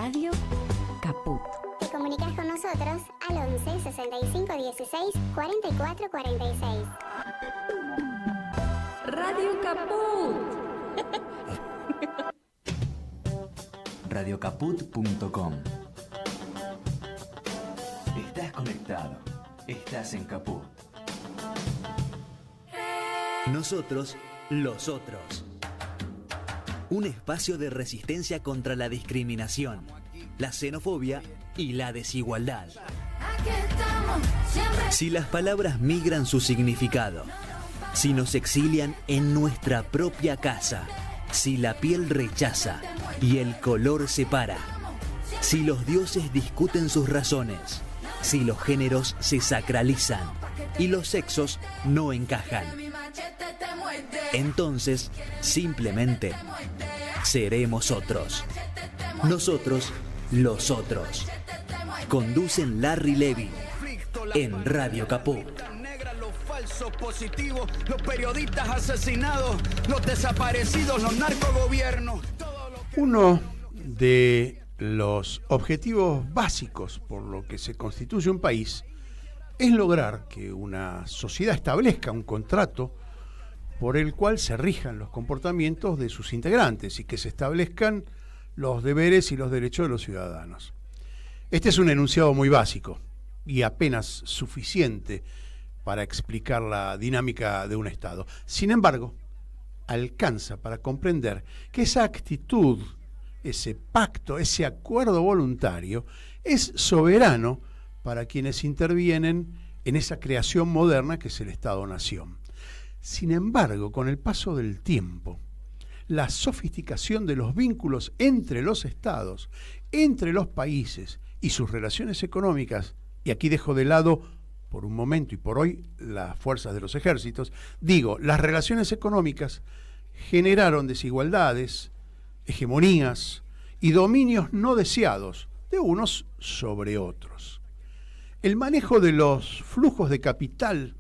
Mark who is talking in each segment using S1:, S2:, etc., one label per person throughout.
S1: Radio Caput.
S2: Te comunicas con nosotros al 11 65 16 44 46.
S1: Radio Caput.
S3: Radiocaput.com. Estás conectado. Estás en Caput.
S4: Nosotros, los otros. Un espacio de resistencia contra la discriminación, la xenofobia y la desigualdad. Si las palabras migran su significado, si nos exilian en nuestra propia casa, si la piel rechaza y el color separa, si los dioses discuten sus razones, si los géneros se sacralizan y los sexos no encajan, entonces simplemente seremos otros. Nosotros, los otros. Conducen Larry Levy en Radio Caput.
S5: Los falsos positivos, los periodistas asesinados, los desaparecidos, los narcogobiernos.
S6: Uno de los objetivos básicos por lo que se constituye un país es lograr que una sociedad establezca un contrato por el cual se rijan los comportamientos de sus integrantes y que se establezcan los deberes y los derechos de los ciudadanos. Este es un enunciado muy básico y apenas suficiente para explicar la dinámica de un Estado. Sin embargo, alcanza para comprender que esa actitud, ese pacto, ese acuerdo voluntario es soberano para quienes intervienen en esa creación moderna que es el Estado-Nación. Sin embargo, con el paso del tiempo, la sofisticación de los vínculos entre los estados, entre los países y sus relaciones económicas, y aquí dejo de lado por un momento y por hoy las fuerzas de los ejércitos, digo, las relaciones económicas generaron desigualdades, hegemonías y dominios no deseados de unos sobre otros. El manejo de los flujos de capital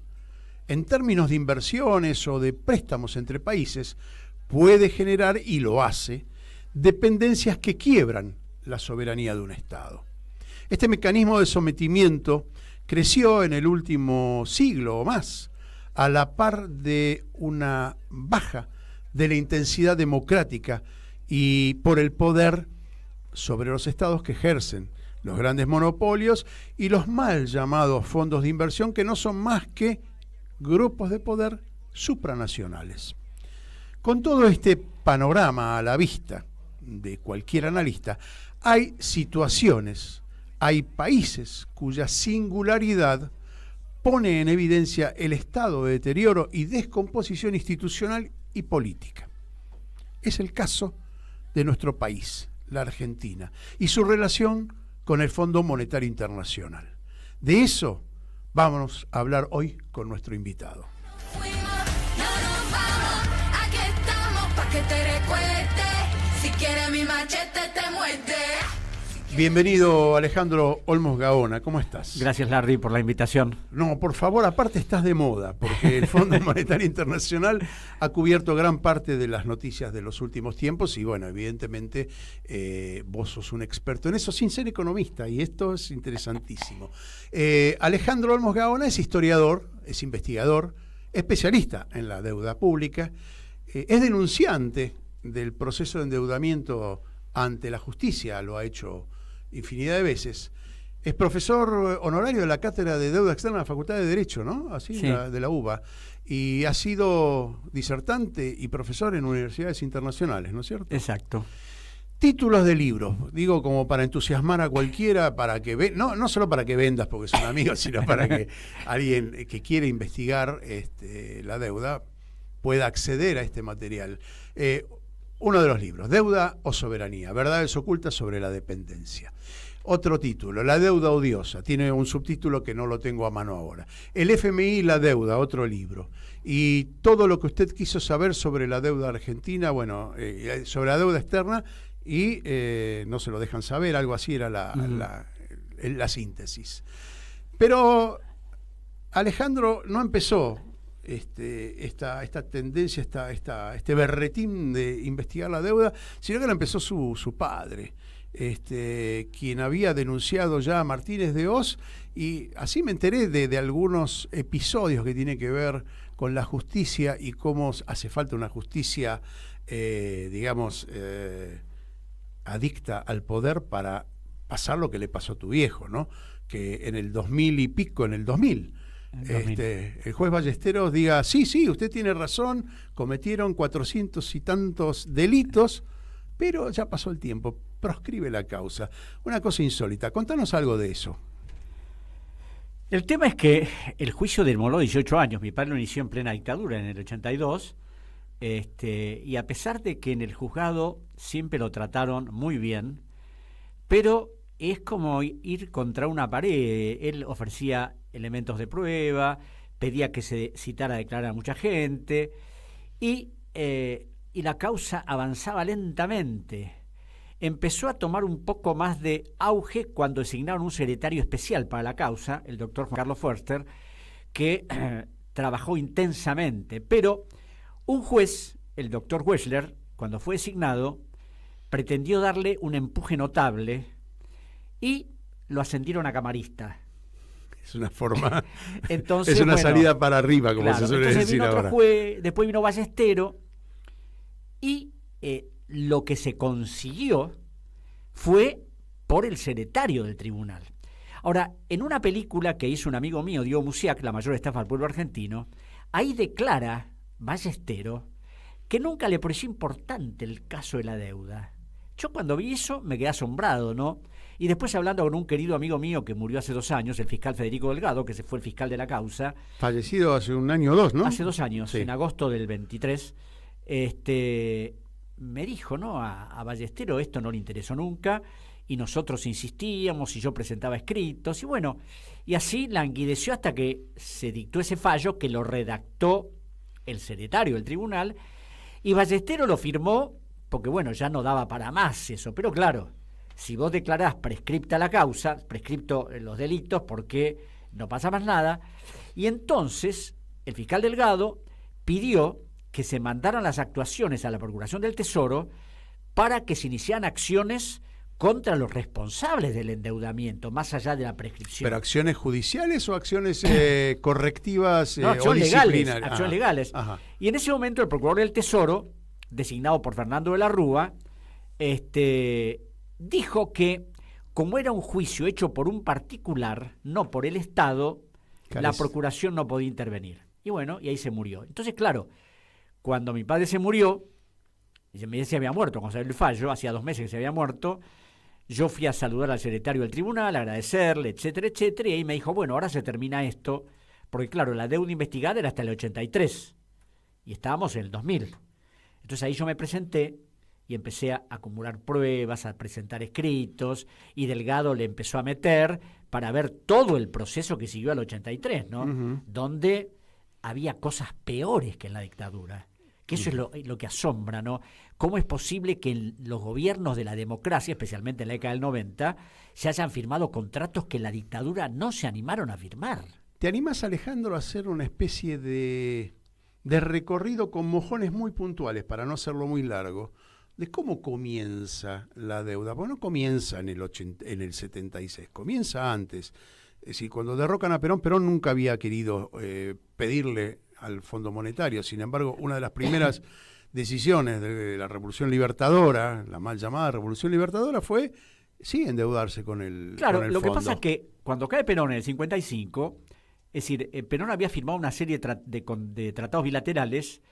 S6: en términos de inversiones o de préstamos entre países, puede generar, y lo hace, dependencias que quiebran la soberanía de un Estado. Este mecanismo de sometimiento creció en el último siglo o más, a la par de una baja de la intensidad democrática y por el poder sobre los estados que ejercen los grandes monopolios y los mal llamados fondos de inversión, que no son más que grupos de poder supranacionales. Con todo este panorama a la vista de cualquier analista, hay situaciones, hay países cuya singularidad pone en evidencia el estado de deterioro y descomposición institucional y política. Es el caso de nuestro país, la Argentina, y su relación con el Fondo Monetario Internacional. De eso vamos a hablar hoy con nuestro invitado. Bienvenido, Alejandro Olmos Gaona, ¿cómo estás?
S7: Gracias, Larry, por la invitación.
S6: No, por favor, aparte estás de moda, porque el Fondo Monetario Internacional ha cubierto gran parte de las noticias de los últimos tiempos y, bueno, evidentemente vos sos un experto en eso sin ser economista, y esto es interesantísimo. Alejandro Olmos Gaona es historiador, es investigador, especialista en la deuda pública, es denunciante del proceso de endeudamiento ante la justicia, lo ha hecho infinidad de veces. Es profesor honorario de la Cátedra de Deuda Externa de la Facultad de Derecho, ¿no? Así, sí. de la UBA. Y ha sido disertante y profesor en universidades internacionales, ¿no es cierto?
S7: Exacto.
S6: Títulos de libros, digo, como para entusiasmar a cualquiera, para que no solo para que vendas porque son amigos, sino para que alguien que quiere investigar la deuda pueda acceder a este material. Uno de los libros, Deuda o Soberanía, verdades ocultas sobre la dependencia. Otro título, La deuda odiosa, tiene un subtítulo que no lo tengo a mano ahora. El FMI y la deuda, otro libro. Y todo lo que usted quiso saber sobre la deuda argentina, bueno, sobre la deuda externa, y no se lo dejan saber, algo así era la síntesis. Pero Alejandro no empezó esta tendencia, este berretín de investigar la deuda, sino que la empezó su padre. quien había denunciado ya a Martínez de Hoz, y así me enteré de algunos episodios que tienen que ver con la justicia y cómo hace falta una justicia, adicta al poder para pasar lo que le pasó a tu viejo, ¿no? Que en el 2000 y pico, en el 2000, el juez Ballesteros diga, sí, usted tiene razón, cometieron 400 y tantos delitos, pero ya pasó el tiempo, proscribe la causa. Una cosa insólita, contanos algo de eso.
S7: El tema es que el juicio demoró 18 años, mi padre lo inició en plena dictadura en el 82, y a pesar de que en el juzgado siempre lo trataron muy bien, pero es como ir contra una pared. Él ofrecía elementos de prueba, pedía que se citara a declarar a mucha gente, y la causa avanzaba lentamente. Empezó a tomar un poco más de auge cuando designaron un secretario especial para la causa, el doctor Juan Carlos Förster, que trabajó intensamente, pero un juez, el doctor Wechsler, cuando fue designado, pretendió darle un empuje notable y lo ascendieron a camarista.
S6: Es una forma,
S7: entonces,
S6: es una salida para arriba, como
S7: claro,
S6: se suele
S7: entonces
S6: decir
S7: vino
S6: ahora.
S7: Otro juez, después vino Ballesteros, y lo que se consiguió fue por el secretario del tribunal. Ahora, en una película que hizo un amigo mío, Diego Musiak, La mayor estafa al pueblo argentino, ahí declara Ballesteros que nunca le pareció importante el caso de la deuda. Yo cuando vi eso me quedé asombrado, ¿no? Y después hablando con un querido amigo mío que murió hace 2 años, el fiscal Federico Delgado, que se fue el fiscal de la causa.
S6: Fallecido hace 1 año o 2, ¿no?
S7: Hace 2 años,
S6: sí.
S7: En agosto del 23, me dijo, ¿no? A Ballesteros esto no le interesó nunca, y nosotros insistíamos, y yo presentaba escritos, y bueno, y así languideció hasta que se dictó ese fallo que lo redactó el secretario del tribunal, y Ballesteros lo firmó porque, bueno, ya no daba para más eso, pero claro, si vos declarás prescripta la causa, prescripto los delitos, porque no pasa más nada, y entonces el fiscal Delgado pidió que se mandaran las actuaciones a la Procuración del Tesoro para que se iniciaran acciones contra los responsables del endeudamiento, más allá de la prescripción.
S6: ¿Pero acciones judiciales o acciones correctivas
S7: no,
S6: o disciplinarias?
S7: Acciones legales.
S6: Ajá.
S7: Y en ese momento el procurador del Tesoro, designado por Fernando de la Rúa, dijo que como era un juicio hecho por un particular, no por el Estado, la Procuración no podía intervenir. Y bueno, y ahí se murió. Entonces, claro, cuando mi padre se murió, me se había muerto, cuando salió el fallo, hacía 2 meses que se había muerto, yo fui a saludar al secretario del tribunal, agradecerle, etcétera, etcétera, y ahí me dijo, bueno, ahora se termina esto, porque claro, la deuda investigada era hasta el 83, y estábamos en el 2000. Entonces ahí yo me presenté y empecé a acumular pruebas, a presentar escritos, y Delgado le empezó a meter para ver todo el proceso que siguió al 83, ¿no? Uh-huh. Donde había cosas peores que en la dictadura. Que eso es lo que asombra, ¿no? ¿Cómo es posible que en los gobiernos de la democracia, especialmente en la década del 90, se hayan firmado contratos que en la dictadura no se animaron a firmar?
S6: ¿Te animás, Alejandro, a hacer una especie de recorrido con mojones muy puntuales, para no hacerlo muy largo, de cómo comienza la deuda? Bueno, no comienza en el 76, comienza antes. Es decir, cuando derrocan a Perón, Perón nunca había querido pedirle al Fondo Monetario. Sin embargo, una de las primeras decisiones de la Revolución Libertadora, la mal llamada Revolución Libertadora, fue, sí, endeudarse con el
S7: Claro,
S6: con el
S7: lo
S6: fondo.
S7: que pasa es que cuando cae Perón en el 55, es decir, Perón había firmado una serie de tratados bilaterales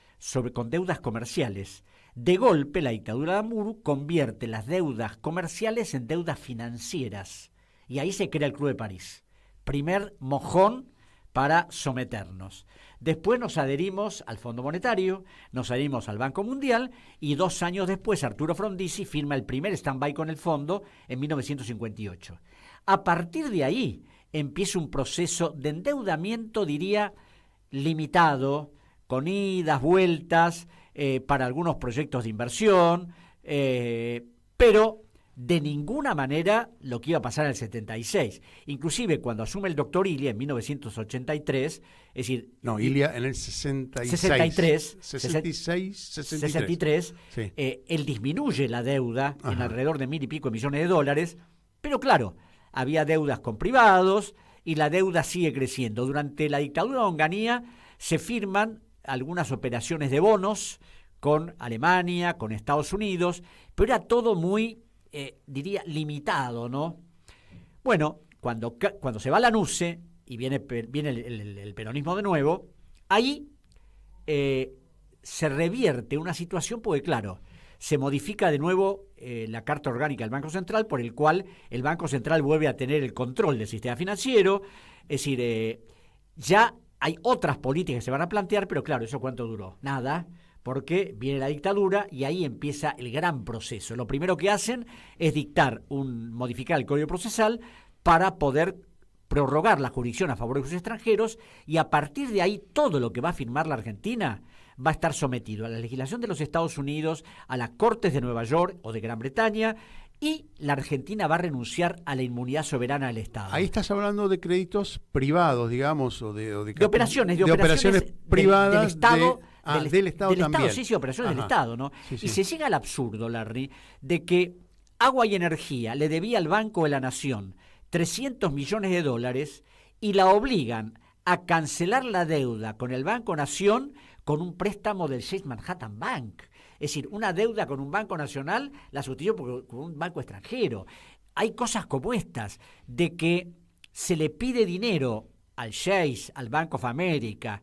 S7: con deudas comerciales. De golpe, la dictadura de Amuru convierte las deudas comerciales en deudas financieras. Y ahí se crea el Club de París. Primer mojón para someternos. Después nos adherimos al Fondo Monetario, nos adherimos al Banco Mundial, y 2 años después Arturo Frondizi firma el primer stand-by con el fondo en 1958. A partir de ahí empieza un proceso de endeudamiento, diría, limitado, con idas, vueltas, para algunos proyectos de inversión, pero de ninguna manera lo que iba a pasar en el 76. Inclusive cuando asume el doctor Ilia en 1983, es decir...
S6: No, Ilia en el 66.
S7: 63,
S6: sí.
S7: Él disminuye la deuda en
S6: Ajá.
S7: alrededor de 1.000 y pico millones de dólares, pero claro, había deudas con privados y la deuda sigue creciendo. Durante la dictadura de Onganía se firman algunas operaciones de bonos con Alemania, con Estados Unidos, pero era todo muy... diría, limitado, ¿no? Bueno, cuando se va la NUCE y viene el peronismo de nuevo, ahí se revierte una situación porque, claro, se modifica de nuevo la Carta Orgánica del Banco Central, por el cual el Banco Central vuelve a tener el control del sistema financiero, es decir, ya hay otras políticas que se van a plantear, pero claro, ¿eso cuánto duró? Nada, porque viene la dictadura y ahí empieza el gran proceso. Lo primero que hacen es modificar el Código Procesal para poder prorrogar la jurisdicción a favor de los extranjeros, y a partir de ahí todo lo que va a firmar la Argentina va a estar sometido a la legislación de los Estados Unidos, a las Cortes de Nueva York o de Gran Bretaña, y la Argentina va a renunciar a la inmunidad soberana del Estado.
S6: Ahí estás hablando de créditos privados, digamos, o de
S7: operaciones
S6: privadas
S7: del Estado.
S6: Del Estado también.
S7: Sí, operaciones del Estado, ¿no?
S6: Sí, sí.
S7: Y se llega al absurdo, Larry, de que Agua y Energía le debía al Banco de la Nación 300 millones de dólares y la obligan a cancelar la deuda con el Banco Nación con un préstamo del Chase Manhattan Bank. Es decir, una deuda con un banco nacional la sustituyó por un banco extranjero. Hay cosas como estas, de que se le pide dinero al Chase, al Bank of America,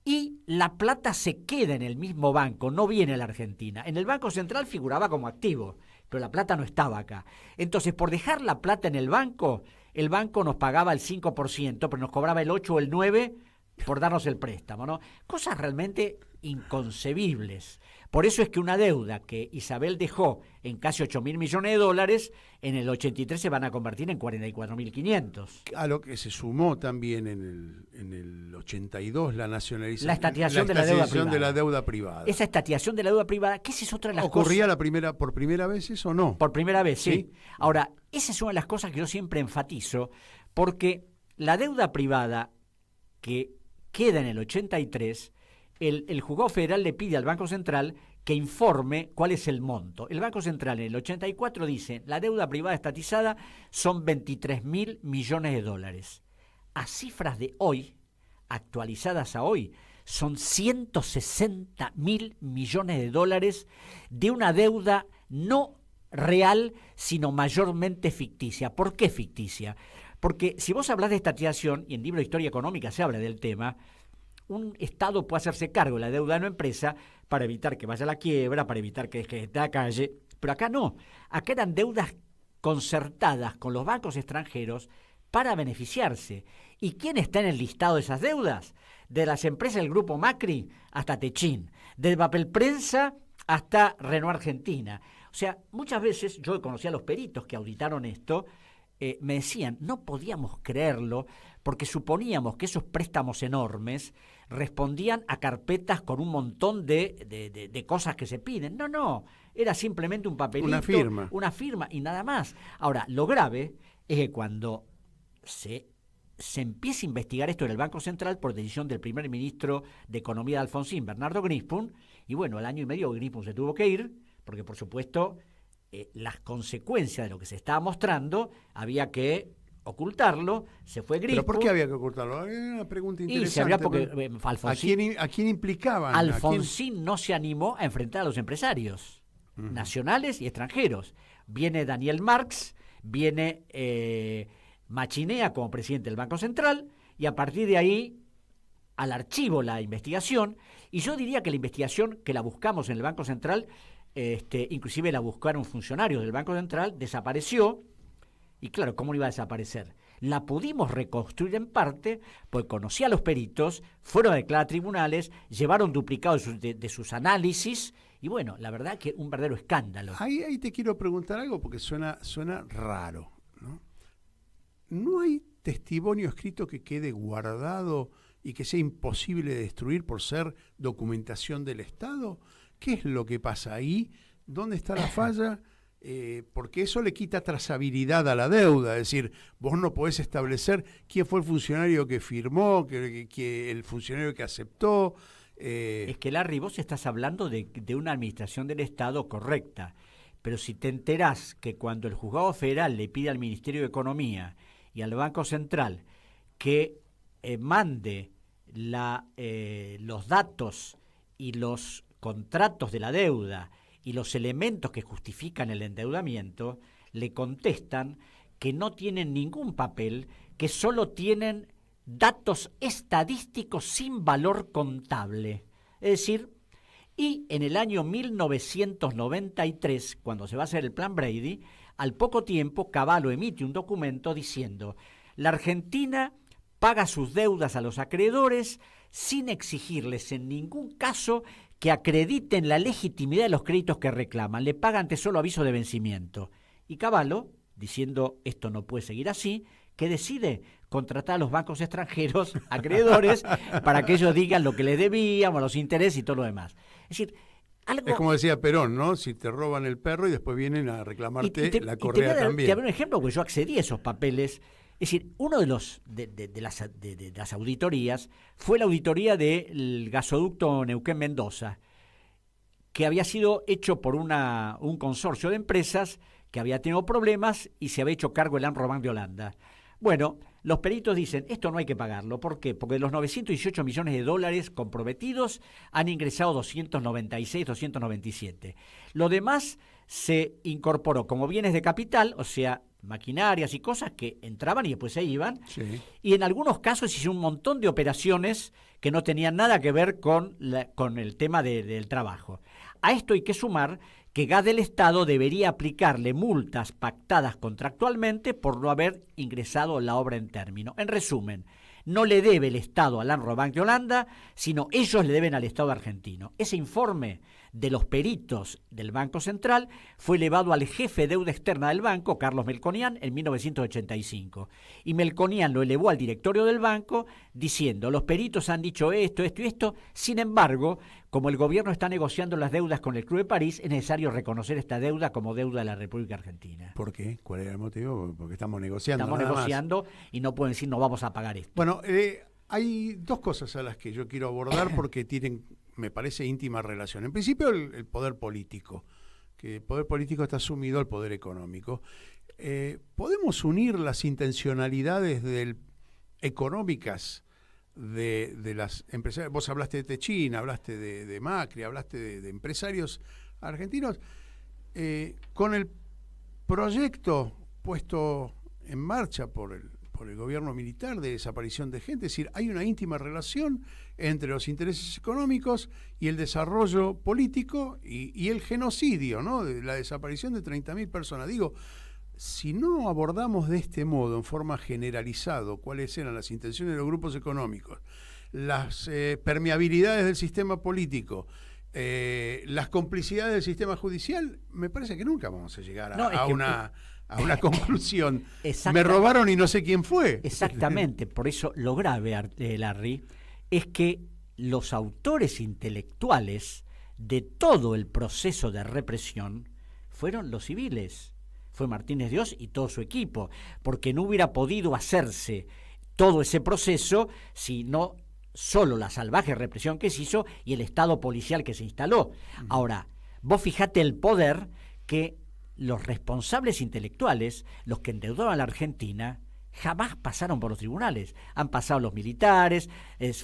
S7: y la plata se queda en el mismo banco, no viene a la Argentina. En el Banco Central figuraba como activo, pero la plata no estaba acá. Entonces, por dejar la plata en el banco nos pagaba el 5%, pero nos cobraba el 8 o el 9% por darnos el préstamo, ¿no? Cosas realmente inconcebibles. Por eso es que una deuda que Isabel dejó en casi 8.000 millones de dólares, en el 83 se van a convertir en 44.500.
S6: A lo que se sumó también en el 82 la nacionalización.
S7: La estatización de la deuda privada. Esa estatización de la deuda privada, que esa es otra de las cosas.
S6: ¿Ocurría por primera vez eso o no?
S7: Por primera vez, sí. Ahora, esa es una de las cosas que yo siempre enfatizo, porque la deuda privada que queda en el 83, el juzgado federal le pide al Banco Central que informe cuál es el monto. El Banco Central en el 84 dice, la deuda privada estatizada son 23.000 millones de dólares. A cifras de hoy, actualizadas a hoy, son 160.000 millones de dólares de una deuda no real, sino mayormente ficticia. ¿Por qué ficticia? Porque si vos hablas de estatización, y en el libro de Historia Económica se habla del tema, un Estado puede hacerse cargo de la deuda de una empresa para evitar que vaya a la quiebra, para evitar que esté a la calle, pero acá no. Acá eran deudas concertadas con los bancos extranjeros para beneficiarse. ¿Y quién está en el listado de esas deudas? De las empresas del Grupo Macri hasta Techín, del papel prensa hasta Renault Argentina. O sea, muchas veces yo conocí a los peritos que auditaron esto, me decían, no podíamos creerlo porque suponíamos que esos préstamos enormes respondían a carpetas con un montón de cosas que se piden. No, era simplemente un papelito, una firma y nada más. Ahora, lo grave es que cuando se empieza a investigar esto en el Banco Central por decisión del primer ministro de Economía de Alfonsín, Bernardo Grispun, y bueno, al año y medio Grispun se tuvo que ir, porque por supuesto las consecuencias de lo que se estaba mostrando había que ocultarlo, se fue Grispun.
S6: ¿Pero por qué había que ocultarlo? Una pregunta interesante.
S7: Porque Alfonsín,
S6: ¿A quién implicaban?
S7: Alfonsín no se animó a enfrentar a los empresarios nacionales y extranjeros. Viene Daniel Marx, viene Machinea como presidente del Banco Central, y a partir de ahí al archivo la investigación, y yo diría que la investigación que la buscamos en el Banco Central, inclusive la buscaron funcionarios del Banco Central, desapareció. Y claro, ¿cómo no iba a desaparecer? La pudimos reconstruir en parte porque conocí a los peritos, fueron a declarar a tribunales, llevaron duplicados de sus análisis y bueno, la verdad que un verdadero escándalo.
S6: Ahí te quiero preguntar algo porque suena raro, ¿no? ¿No hay testimonio escrito que quede guardado y que sea imposible de destruir por ser documentación del Estado? ¿Qué es lo que pasa ahí? ¿Dónde está la falla? porque eso le quita trazabilidad a la deuda, es decir, vos no podés establecer quién fue el funcionario que firmó, que el funcionario que aceptó.
S7: Es que, Larry, vos estás hablando de una administración del Estado correcta, pero si te enterás que cuando el Juzgado Federal le pide al Ministerio de Economía y al Banco Central que mande los datos y los contratos de la deuda y los elementos que justifican el endeudamiento, le contestan que no tienen ningún papel, que solo tienen datos estadísticos sin valor contable. Es decir, y en el año 1993, cuando se va a hacer el Plan Brady, al poco tiempo Cavallo emite un documento diciendo: la Argentina paga sus deudas a los acreedores sin exigirles en ningún caso que acrediten la legitimidad de los créditos que reclaman, le pagan ante solo aviso de vencimiento. Y Cavallo, diciendo esto no puede seguir así, ¿qué decide? Contratar a los bancos extranjeros, acreedores, para que ellos digan lo que les debíamos, los intereses y todo lo demás. Es decir, algo...
S6: Es como decía Perón, ¿no? Si te roban el perro y después vienen a reclamarte la correa también.
S7: Te voy a dar un ejemplo, porque yo accedí a esos papeles. Es decir, uno de las auditorías fue la auditoría del gasoducto Neuquén-Mendoza, que había sido hecho por un consorcio de empresas que había tenido problemas y se había hecho cargo el AmRoBank de Holanda. Bueno, los peritos dicen, esto no hay que pagarlo. ¿Por qué? Porque de los 918 millones de dólares comprometidos han ingresado 296, 297. Lo demás se incorporó como bienes de capital, o sea, maquinarias y cosas que entraban y después se iban. Sí. Y en algunos casos hizo un montón de operaciones que no tenían nada que ver con el tema del trabajo. A esto hay que sumar que Gas del Estado debería aplicarle multas pactadas contractualmente por no haber ingresado la obra en término. En resumen, no le debe el Estado al AmRoBank de Holanda, sino ellos le deben al Estado argentino. Ese informe de los peritos del Banco Central fue elevado al jefe de deuda externa del banco, Carlos Melconian, en 1985. Y Melconian lo elevó al directorio del banco diciendo, los peritos han dicho esto, esto y esto. Sin embargo, como el gobierno está negociando las deudas con el Club de París, es necesario reconocer esta deuda como deuda de la República Argentina.
S6: ¿Por qué? ¿Cuál era el motivo? Porque estamos negociando.
S7: Estamos negociando y no pueden decir no vamos a pagar esto.
S6: Bueno, hay dos cosas a las que yo quiero abordar porque tienen, me parece, íntima relación. En principio, el poder político, que el poder político está sumido al poder económico. ¿Podemos unir las intencionalidades económicas de las empresas? Vos hablaste de Techín, hablaste de Macri, hablaste de empresarios argentinos, con el proyecto puesto en marcha por el gobierno militar de desaparición de gente. Es decir, hay una íntima relación entre los intereses económicos y el desarrollo político y el genocidio, ¿no? De la desaparición de 30.000 personas. Digo, si no abordamos de este modo, en forma generalizada, cuáles eran las intenciones de los grupos económicos, las permeabilidades del sistema político, las complicidades del sistema judicial, me parece que nunca vamos a llegar a una conclusión. Me robaron y no sé quién fue.
S7: Exactamente, por eso lo grave, Larry, es que los autores intelectuales de todo el proceso de represión fueron los civiles. Fue Martínez de Oz y todo su equipo, porque no hubiera podido hacerse todo ese proceso si no solo la salvaje represión que se hizo y el estado policial que se instaló. Ahora, vos fijate el poder que los responsables intelectuales, los que endeudaban a la Argentina, jamás pasaron por los tribunales. Han pasado los militares,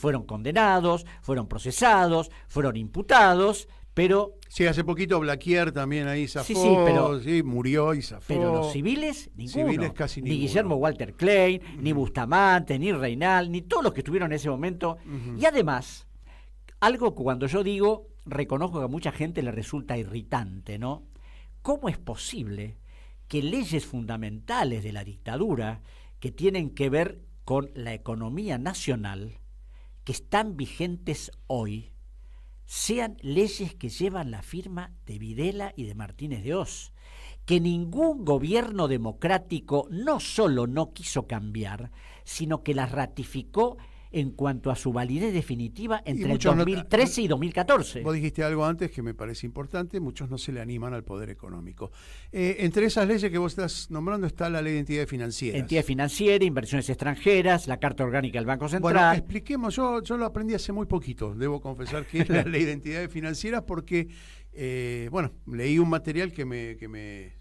S7: fueron condenados, fueron procesados, fueron imputados, pero...
S6: Sí, hace poquito Blaquier también ahí zafó, sí, murió y zafó.
S7: Pero los civiles, ninguno.
S6: Civiles casi
S7: ni
S6: ninguno.
S7: Guillermo Walter Klein, ni Bustamante, ni Reinal, ni todos los que estuvieron en ese momento. Y además, algo que cuando yo digo, reconozco que a mucha gente le resulta irritante, ¿no? ¿Cómo es posible que leyes fundamentales de la dictadura que tienen que ver con la economía nacional, que están vigentes hoy, sean leyes que llevan la firma de Videla y de Martínez de Oz, que ningún gobierno democrático no solo no quiso cambiar, sino que las ratificó en cuanto a su validez definitiva entre el
S6: muchos
S7: 2013 y 2014.
S6: Vos dijiste algo antes que me parece importante, muchos no se le animan al poder económico. Entre esas leyes que vos estás nombrando está la ley de entidades financieras.
S7: Entidad financiera, inversiones extranjeras, la Carta Orgánica del Banco Central.
S6: Bueno, expliquemos, yo lo aprendí hace muy poquito, debo confesar que es la ley de entidades financieras porque, leí un material que me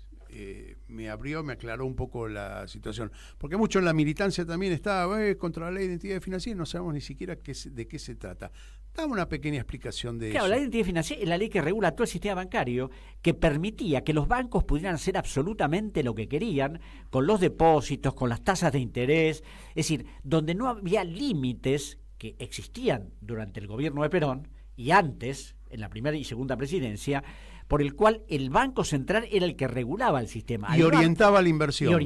S6: abrió, me aclaró un poco la situación. Porque mucho en la militancia también está contra la ley de entidades financieras, no sabemos ni siquiera de qué se trata. Dame una pequeña explicación de eso.
S7: Claro, la ley de entidades financieras es la ley que regula todo el sistema bancario, que permitía que los bancos pudieran hacer absolutamente lo que querían con los depósitos, con las tasas de interés, es decir, donde no había límites que existían durante el gobierno de Perón y antes, en la primera y segunda presidencia, por el cual el Banco Central era el que regulaba el sistema.
S6: Y orientaba la inversión.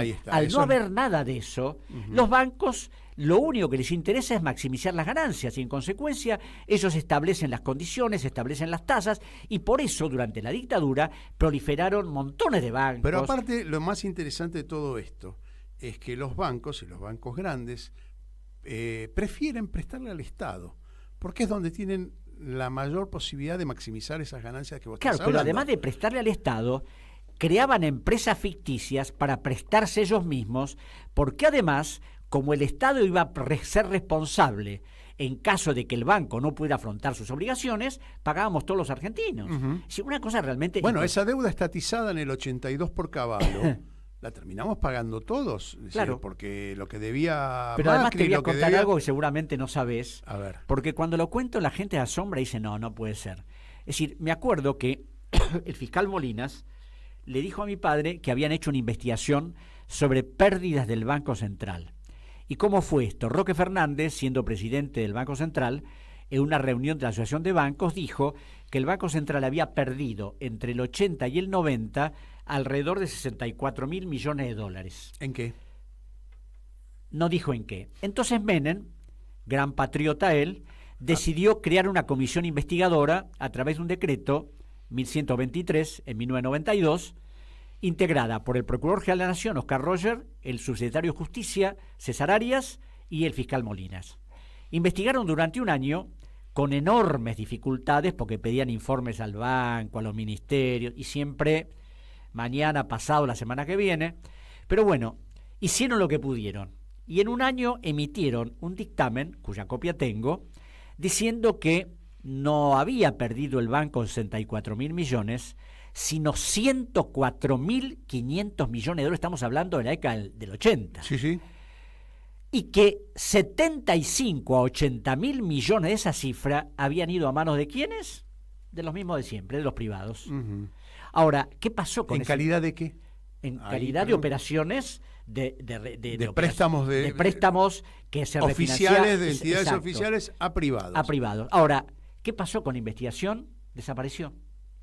S7: Ahí está. Al no haber nada de eso, los bancos lo único que les interesa es maximizar las ganancias y en consecuencia ellos establecen las condiciones, establecen las tasas y por eso durante la dictadura proliferaron montones de bancos.
S6: Pero aparte lo más interesante de todo esto es que los bancos y los bancos grandes prefieren prestarle al Estado porque es donde tienen la mayor posibilidad de maximizar esas ganancias que vos estás hablando.
S7: Pero además de prestarle al Estado, creaban empresas ficticias para prestarse ellos mismos, porque además, como el Estado iba a ser responsable en caso de que el banco no pudiera afrontar sus obligaciones, pagábamos todos los argentinos. Sí, una cosa realmente...
S6: Bueno, esa deuda estatizada en el 82 por Caballo... la terminamos pagando todos,
S7: claro,
S6: porque lo que debía
S7: pero
S6: Macri,
S7: además te voy a contar
S6: debía...
S7: algo que seguramente no sabes,
S6: a ver.
S7: Porque cuando lo cuento la gente se asombra y dice no puede ser. Es decir, me acuerdo que el fiscal Molinas le dijo a mi padre que habían hecho una investigación sobre pérdidas del Banco Central. ¿Y cómo fue esto? Roque Fernández, siendo presidente del Banco Central, en una reunión de la Asociación de Bancos, dijo que el Banco Central había perdido entre el 80 y el 90 alrededor de 64.000 millones de dólares.
S6: ¿En qué?
S7: No dijo en qué. Entonces Menem, gran patriota él, decidió crear una comisión investigadora a través de un decreto 1123 en 1992, integrada por el Procurador General de la Nación, Oscar Roger, el subsecretario de Justicia, César Arias, y el fiscal Molinas. Investigaron durante un año con enormes dificultades porque pedían informes al banco, a los ministerios, y siempre mañana, pasado, la semana que viene. Pero bueno, hicieron lo que pudieron. Y en un año emitieron un dictamen, cuya copia tengo, diciendo que no había perdido el banco 64.000 millones, sino 104.500 millones de dólares. Estamos hablando de la década del 80.
S6: Sí, sí.
S7: Y que 75 a 80.000 millones de esa cifra habían ido a manos de ¿quiénes? De los mismos de siempre, de los privados. Ahora, ¿qué pasó con
S6: ¿En calidad de qué?
S7: En calidad de operaciones de
S6: préstamos
S7: de préstamos que se
S6: oficiales, de entidades
S7: exacto,
S6: oficiales a privados.
S7: A privados. Ahora, ¿qué pasó con la investigación? Desapareció.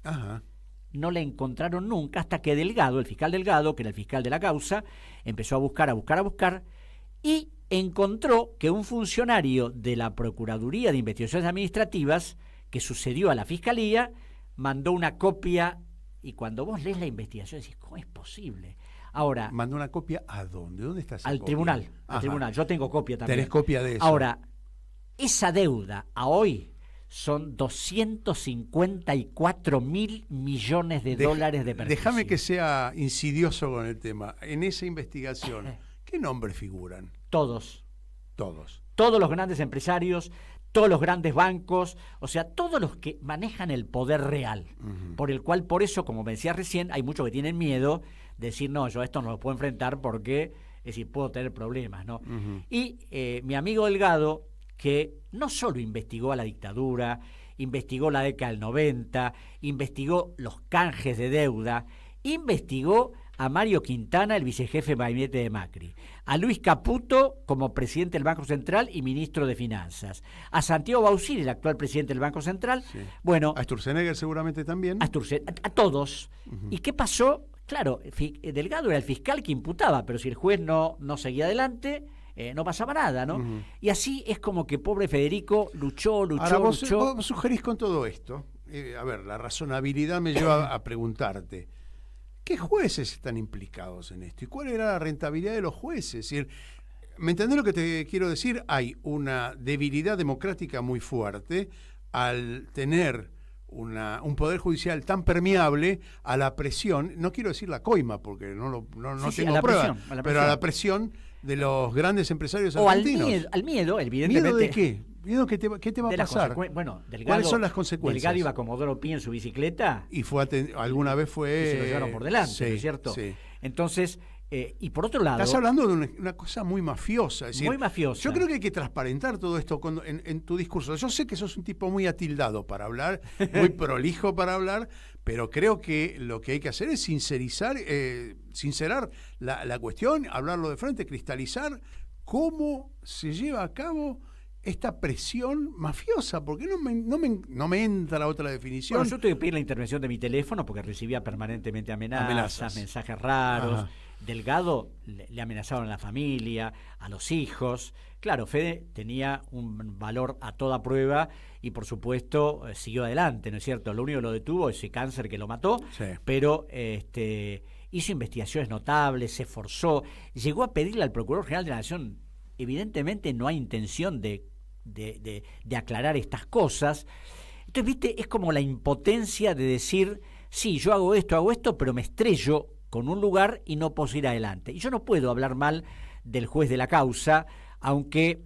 S6: Ajá.
S7: No le encontraron nunca hasta que Delgado, el fiscal Delgado, que era el fiscal de la causa, empezó a buscar y encontró que un funcionario de la Procuraduría de Investigaciones Administrativas, que sucedió a la Fiscalía, mandó una copia, y cuando vos lees la investigación decís, ¿cómo es posible? Ahora,
S6: ¿mandó una copia a dónde? ¿Dónde está esa
S7: al
S6: copia?
S7: tribunal,
S6: Ajá.
S7: al tribunal. Yo tengo copia también.
S6: ¿Tenés copia de eso?
S7: Ahora, esa deuda a hoy son 254.000 millones de dólares de perjuicio.
S6: Déjame que sea insidioso con el tema. En esa investigación, ¿qué nombres figuran?
S7: Todos.
S6: Todos.
S7: Todos los grandes empresarios, todos los grandes bancos, o sea, todos los que manejan el poder real, por el cual, por eso, como me decía recién, hay muchos que tienen miedo de decir, no, yo a esto no lo puedo enfrentar porque, es decir, puedo tener problemas, ¿no? Y mi amigo Delgado, que no solo investigó a la dictadura, investigó la década del 90, investigó los canjes de deuda, investigó a Mario Quintana, el vicejefe de gabinete de Macri, a Luis Caputo como presidente del Banco Central y ministro de Finanzas, a Santiago Bausili, el actual presidente del Banco Central,
S6: sí.
S7: Bueno,
S6: a Sturzenegger seguramente también.
S7: A todos. ¿Y qué pasó? Claro, Delgado era el fiscal que imputaba, pero si el juez no seguía adelante, no pasaba nada, ¿no? Y así es como que pobre Federico luchó.
S6: Ahora, vos sugerís con todo esto, a ver, la razonabilidad me lleva a preguntarte, ¿qué jueces están implicados en esto? ¿Y cuál era la rentabilidad de los jueces? Es decir, ¿Me entendés lo que te quiero decir? Hay una debilidad democrática muy fuerte al tener un poder judicial tan permeable a la presión, no quiero decir la coima porque no tengo pruebas, pero a la presión de los grandes empresarios argentinos.
S7: O al miedo, evidentemente.
S6: ¿Miedo de qué? ¿Miedo qué te va a pasar?
S7: Bueno,
S6: ¿Cuáles son las consecuencias?
S7: Delgado iba a Comodoro Pi en su bicicleta.
S6: Y alguna vez fue...
S7: Y se lo llevaron por delante,
S6: sí,
S7: ¿no es cierto?
S6: Sí.
S7: Entonces, y por otro lado...
S6: Estás hablando de una cosa muy mafiosa. Es decir,
S7: muy mafiosa.
S6: Yo creo que hay que transparentar todo esto en tu discurso. Yo sé que sos un tipo muy atildado para hablar, muy prolijo para hablar, pero creo que lo que hay que hacer es sincerar la cuestión, hablarlo de frente, cristalizar cómo se lleva a cabo esta presión mafiosa, porque no me entra otra definición.
S7: Bueno, yo tuve que pedir la intervención de mi teléfono porque recibía permanentemente amenazas. Mensajes raros. Ajá. Delgado le amenazaron a la familia, a los hijos. Claro, Fede tenía un valor a toda prueba y por supuesto siguió adelante, ¿no es cierto? Lo único que lo detuvo es ese cáncer que lo mató, sí. Pero hizo investigaciones notables, se esforzó, llegó a pedirle al Procurador General de la Nación. Evidentemente no hay intención de aclarar estas cosas. Entonces, viste, es como la impotencia de decir, sí, yo hago esto, pero me estrello con un lugar y no puedo ir adelante. Y yo no puedo hablar mal del juez de la causa, aunque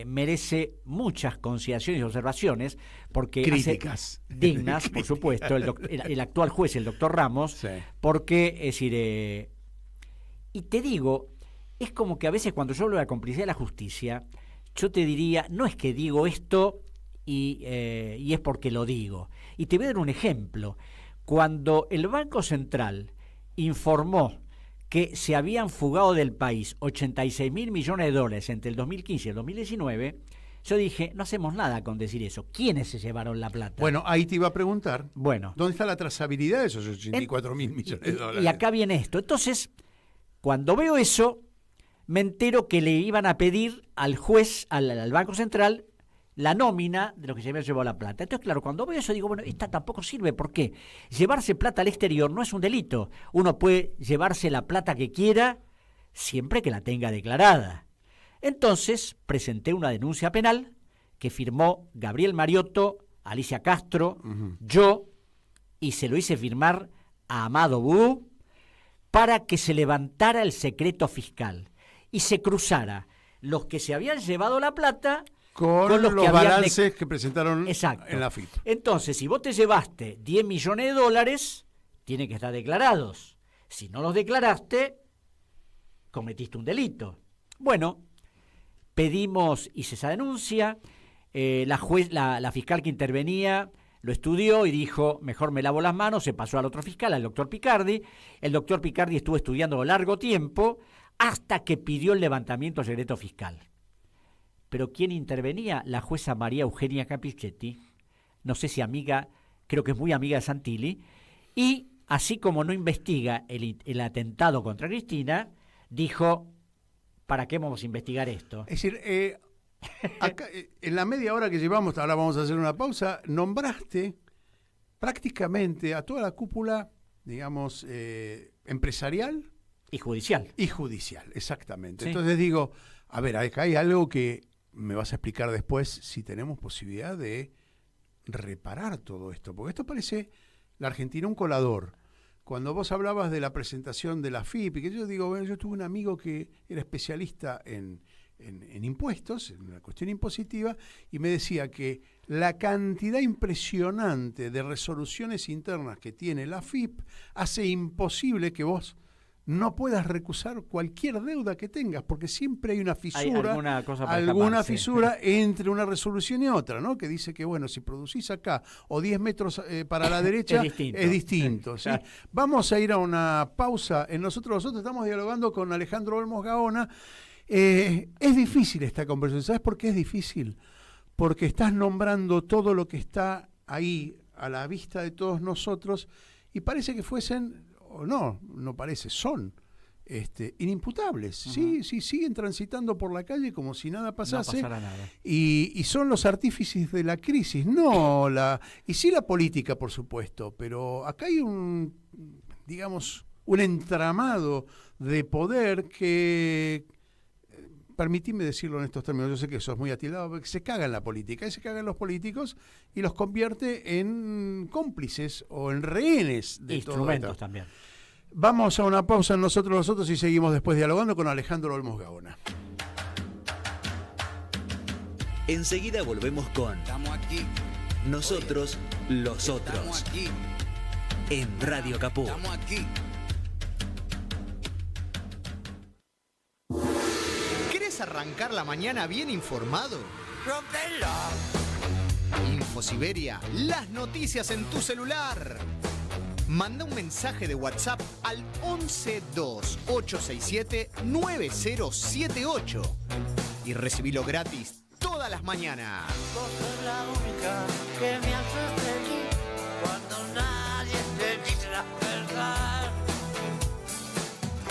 S7: merece muchas consideraciones y observaciones, porque
S6: críticas
S7: dignas, por supuesto, el actual juez, el doctor Ramos, sí. Porque, es decir, y te digo, es como que a veces cuando yo hablo de la complicidad de la justicia, yo te diría, no es que digo esto y es porque lo digo. Y te voy a dar un ejemplo. Cuando el Banco Central informó que se habían fugado del país 86.000 millones de dólares entre el 2015 y el 2019, yo dije, no hacemos nada con decir eso. ¿Quiénes se llevaron la plata?
S6: Bueno, ahí te iba a preguntar,
S7: bueno,
S6: ¿dónde está la trazabilidad de esos 84.000 millones de dólares?
S7: Y acá viene esto. Entonces, cuando veo eso, me entero que le iban a pedir al juez, al Banco Central, la nómina de los que se habían llevado la plata. Entonces, claro, cuando veo eso digo, bueno, esta tampoco sirve. ¿Por qué? Llevarse plata al exterior no es un delito. Uno puede llevarse la plata que quiera siempre que la tenga declarada. Entonces, presenté una denuncia penal que firmó Gabriel Mariotto, Alicia Castro, yo, y se lo hice firmar a Amado Vudú para que se levantara el secreto fiscal y se cruzara los que se habían llevado la plata
S6: con los balances que presentaron
S7: Exacto.
S6: en la FIP.
S7: Entonces, si vos te llevaste 10 millones de dólares, tienen que estar declarados. Si no los declaraste, cometiste un delito. Bueno, hice esa denuncia, la fiscal que intervenía lo estudió y dijo, mejor me lavo las manos, se pasó al otro fiscal, al doctor Picardi. El doctor Picardi estuvo estudiando largo tiempo hasta que pidió el levantamiento del secreto fiscal. Pero ¿quién intervenía? La jueza María Eugenia Capichetti, no sé si amiga, creo que es muy amiga de Santilli, y así como no investiga el atentado contra Cristina, dijo, ¿para qué vamos a investigar esto?
S6: Es decir, acá, en la media hora que llevamos, ahora vamos a hacer una pausa, nombraste prácticamente a toda la cúpula, digamos, empresarial.
S7: Y judicial.
S6: Y judicial, exactamente.
S7: Sí.
S6: Entonces digo, a ver, acá hay algo que me vas a explicar después si tenemos posibilidad de reparar todo esto, porque esto parece la Argentina un colador. Cuando vos hablabas de la presentación de la FIP, y que yo digo, bueno, yo tuve un amigo que era especialista en impuestos, en la cuestión impositiva, y me decía que la cantidad impresionante de resoluciones internas que tiene la FIP hace imposible que vos no puedas recusar cualquier deuda que tengas, porque siempre hay una fisura, alguna fisura entre una resolución y otra, ¿no? Que dice que, bueno, si producís acá o 10 metros para la derecha, es distinto. ¿Sí? Vamos a ir a una pausa. Nosotros estamos dialogando con Alejandro Olmos Gaona. Es difícil esta conversación. ¿Sabes por qué es difícil? Porque estás nombrando todo lo que está ahí a la vista de todos nosotros y parece que fuesen... No parece, son inimputables. Uh-huh. Sí, siguen transitando por la calle como si nada pasase.
S7: No pasará nada.
S6: Y son los artífices de la crisis, y sí la política, por supuesto, pero acá hay un entramado de poder que permitime decirlo en estos términos, yo sé que sos muy atildado, porque se caga en la política, y se cagan los políticos y los convierte en cómplices o en rehenes de
S7: instrumentos
S6: todo.
S7: también.
S6: Vamos a una pausa en nosotros y seguimos después dialogando con Alejandro Olmos Gaona.
S4: Enseguida volvemos con
S5: Estamos aquí,
S4: Nosotros, los
S5: estamos
S4: otros,
S5: aquí,
S4: en Radio Caput.
S5: estamos aquí.
S8: ¿Querés arrancar la mañana bien informado? Infosiberia, las noticias en tu celular. Manda un mensaje de WhatsApp al 1128679078 y recibilo gratis todas las mañanas.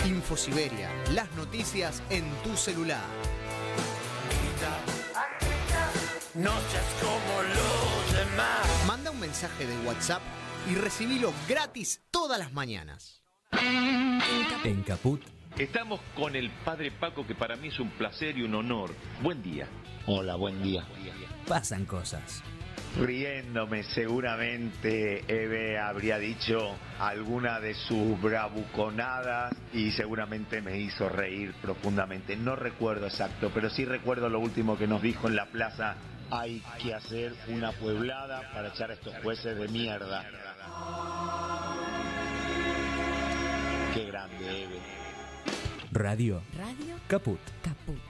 S8: Infosiberia, las noticias en tu celular.
S9: No seas como los demás.
S8: Manda un mensaje de WhatsApp y recibilo gratis todas las mañanas.
S4: En Caput
S10: Estamos con el padre Paco, que para mí es un placer y un honor. Buen día.
S11: Hola, buen día.
S4: pasan cosas.
S11: Riéndome, seguramente Eve habría dicho alguna de sus bravuconadas y seguramente me hizo reír profundamente. No recuerdo exacto, pero sí recuerdo lo último que nos dijo en la plaza. Hay que hacer una pueblada para echar a estos jueces de mierda. Qué grande, Eve.
S1: Radio
S12: Caput.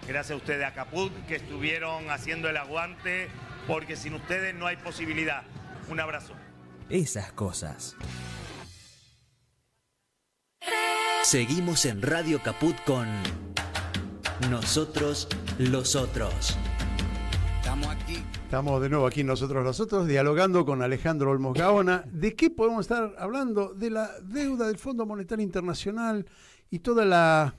S13: Gracias a ustedes, a Caput, que estuvieron haciendo el aguante, porque sin ustedes no hay posibilidad. Un abrazo.
S12: Esas cosas.
S4: Seguimos en Radio Caput con Nosotros los Otros.
S5: Estamos aquí.
S6: Estamos de nuevo aquí Nosotros los Otros, dialogando con Alejandro Olmos Gaona. ¿De qué podemos estar hablando? De la deuda del Fondo Monetario Internacional y toda la...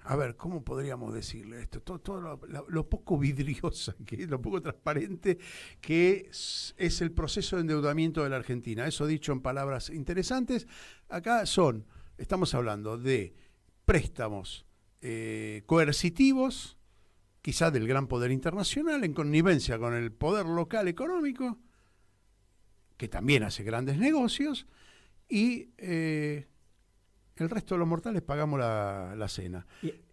S6: a ver, ¿cómo podríamos decirle esto? Todo lo poco vidriosa, lo poco transparente que es el proceso de endeudamiento de la Argentina. Eso dicho en palabras interesantes, acá estamos hablando de préstamos coercitivos, quizás del gran poder internacional, en connivencia con el poder local económico, que también hace grandes negocios, y el resto de los mortales pagamos la cena.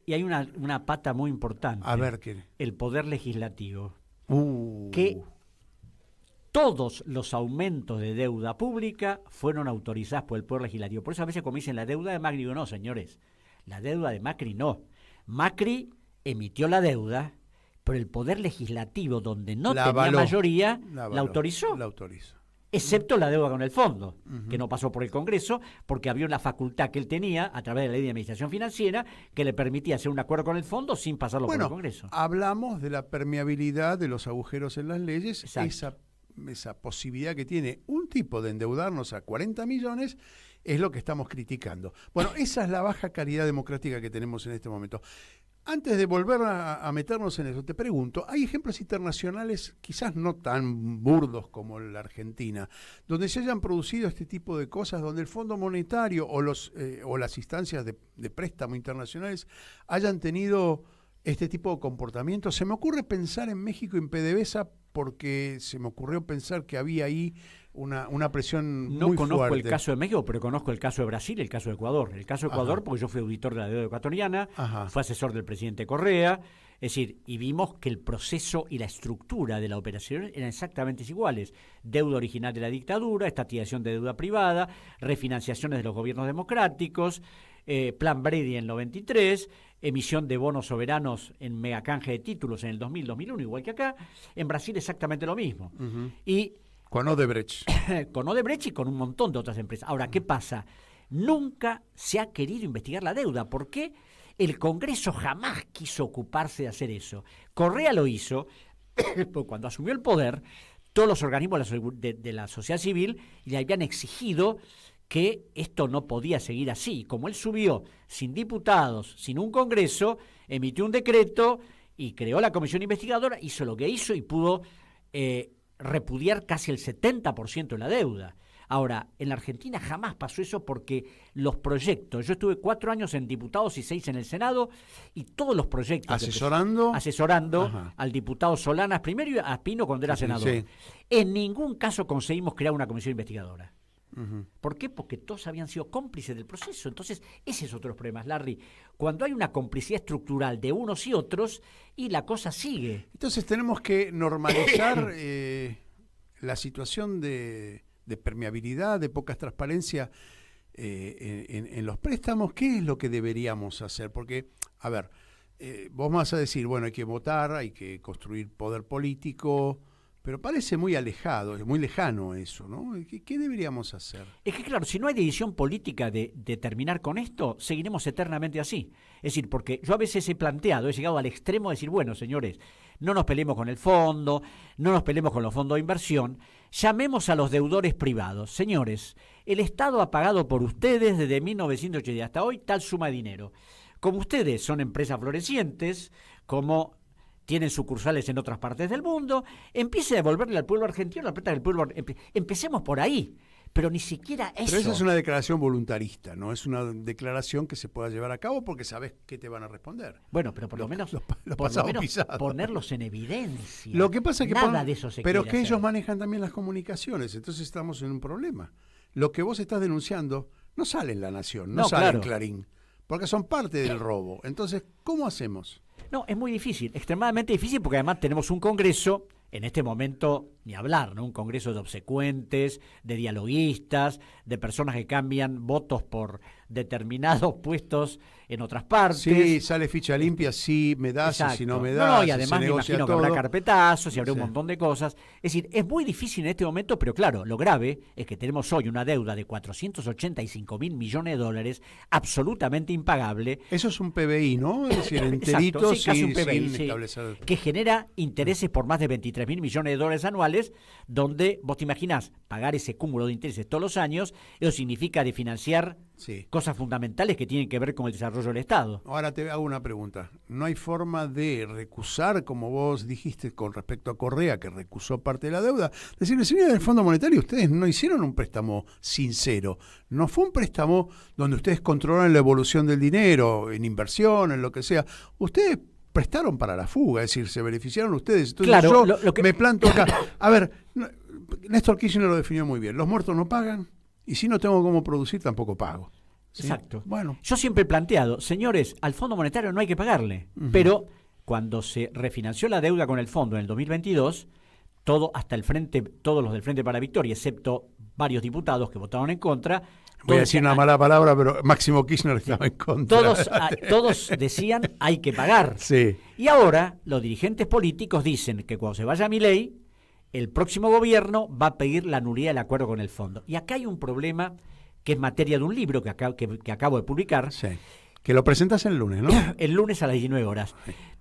S7: Y hay una pata muy importante.
S6: A ver, ¿qué?
S7: El poder legislativo. Que todos los aumentos de deuda pública fueron autorizados por el poder legislativo. Por eso a veces como dicen la deuda de Macri, digo, no, señores, la deuda de Macri no. Macri emitió la deuda, pero el poder legislativo, donde no tenía mayoría, la autorizó.
S6: La autorizó.
S7: Excepto la deuda con el fondo, que no pasó por el Congreso, porque había una facultad que él tenía, a través de la ley de administración financiera, que le permitía hacer un acuerdo con el fondo sin pasarlo por el Congreso.
S6: Hablamos de la permeabilidad de los agujeros en las leyes, esa posibilidad que tiene un tipo de endeudarnos a 40 millones, es lo que estamos criticando. Bueno, esa es la baja calidad democrática que tenemos en este momento. Antes de volver a meternos en eso, te pregunto, ¿hay ejemplos internacionales, quizás no tan burdos como la Argentina, donde se hayan producido este tipo de cosas, donde el Fondo Monetario o las instancias de préstamo internacionales hayan tenido este tipo de comportamiento? Se me ocurre pensar en México y en PDVSA, porque se me ocurrió pensar que había ahí una presión muy fuerte.
S7: No conozco el caso de México, pero conozco el caso de Brasil y el caso de Ecuador. El caso de Ecuador, porque yo fui auditor de la deuda ecuatoriana, fui asesor del presidente Correa, es decir, y vimos que el proceso y la estructura de la operación eran exactamente iguales. Deuda original de la dictadura, estatización de deuda privada, refinanciaciones de los gobiernos democráticos, Plan Brady en el 93, emisión de bonos soberanos en megacanje de títulos en el 2000-2001, igual que acá. En Brasil exactamente lo mismo. Y
S6: con Odebrecht.
S7: Con Odebrecht y con un montón de otras empresas. Ahora, ¿qué pasa? Nunca se ha querido investigar la deuda. ¿Por qué? El Congreso jamás quiso ocuparse de hacer eso. Correa lo hizo, porque cuando asumió el poder, todos los organismos de la sociedad civil le habían exigido que esto no podía seguir así. Como él subió sin diputados, sin un Congreso, emitió un decreto y creó la comisión investigadora, hizo lo que hizo y pudo repudiar casi el 70% de la deuda. Ahora, en la Argentina jamás pasó eso porque los proyectos, yo estuve 4 años en diputados y 6 en el Senado, y todos los proyectos...
S6: Asesorando
S7: al diputado Solanas primero y a Pino cuando era senador.
S6: Sí.
S7: En ningún caso conseguimos crear una comisión investigadora.
S6: Uh-huh.
S7: ¿Por qué? Porque todos habían sido cómplices del proceso. Entonces, ese es otro de los problemas, Larry. Cuando hay una complicidad estructural de unos y otros, y la cosa sigue.
S6: Entonces tenemos que normalizar la situación de permeabilidad, de poca transparencia en los préstamos. ¿Qué es lo que deberíamos hacer? Porque, a ver, vos me vas a decir, bueno, hay que votar, hay que construir poder político, pero parece muy alejado, es muy lejano eso, ¿no? ¿Qué deberíamos hacer?
S7: Es que claro, si no hay decisión política de terminar con esto, seguiremos eternamente así. Es decir, porque yo a veces he llegado al extremo de decir, bueno, señores, no nos peleemos con el fondo, no nos peleemos con los fondos de inversión, llamemos a los deudores privados. Señores, el Estado ha pagado por ustedes desde 1980 hasta hoy tal suma de dinero. Como ustedes son empresas florecientes, como tienen sucursales en otras partes del mundo, empiece a devolverle al pueblo argentino la plata del pueblo. Empecemos por ahí, pero ni siquiera eso.
S6: Pero esa es una declaración voluntarista, no es una declaración que se pueda llevar a cabo porque sabes que te van a responder.
S7: Bueno, pero por lo menos ponerlos en evidencia.
S6: Lo que pasa es que
S7: nada de eso se
S6: pero
S7: quiere
S6: que
S7: hacer.
S6: ellos manejan también las comunicaciones, entonces estamos en un problema. Lo que vos estás denunciando no sale en La Nación, no sale en Clarín, porque son parte del robo. Entonces, ¿cómo hacemos?
S7: No, es muy difícil, extremadamente difícil, porque además tenemos un Congreso, en este momento, ni hablar, ¿no? Un Congreso de obsecuentes, de dialoguistas, de personas que cambian votos por determinados puestos en otras partes.
S6: Sí, sale ficha limpia, sí me das, y si no me das.
S7: No, y además me imagino que habrá carpetazos y habrá un montón de cosas. Es decir, es muy difícil en este momento, pero claro, lo grave es que tenemos hoy una deuda de 485.000 millones de dólares, absolutamente impagable.
S6: Eso es un PBI, ¿no? Es decir, enterito,
S7: exacto, sí, casi un PBI,
S6: sin establecer...
S7: que genera intereses por más de 23.000 millones de dólares anuales, donde vos te imaginás pagar ese cúmulo de intereses todos los años, eso significa de financiar cosas fundamentales que tienen que ver con el desarrollo del Estado.
S6: Ahora te hago una pregunta. ¿No hay forma de recusar, como vos dijiste con respecto a Correa, que recusó parte de la deuda? Decirle, señores del Fondo Monetario, ustedes no hicieron un préstamo sincero. No fue un préstamo donde ustedes controlaron la evolución del dinero, en inversión, en lo que sea. Ustedes prestaron para la fuga, es decir, se beneficiaron ustedes. Entonces
S7: claro,
S6: yo me planto acá. A ver, Néstor Kirchner lo definió muy bien. Los muertos no pagan. Y si no tengo cómo producir, tampoco pago. ¿Sí?
S7: Exacto.
S6: Bueno.
S7: Yo siempre he planteado, señores, al Fondo Monetario no hay que pagarle. Pero cuando se refinanció la deuda con el fondo en el 2022, todos los del Frente para la Victoria, excepto varios diputados que votaron en contra.
S6: Voy a decir una mala palabra, pero Máximo Kirchner estaba en contra.
S7: Todos decían hay que pagar.
S6: Sí.
S7: Y ahora los dirigentes políticos dicen que cuando se vaya Milei, el próximo gobierno va a pedir la nulidad del acuerdo con el fondo. Y acá hay un problema que es materia de un libro que acabo de publicar.
S6: Sí. Que lo presentas el lunes, ¿no?
S7: El lunes a las 19 horas.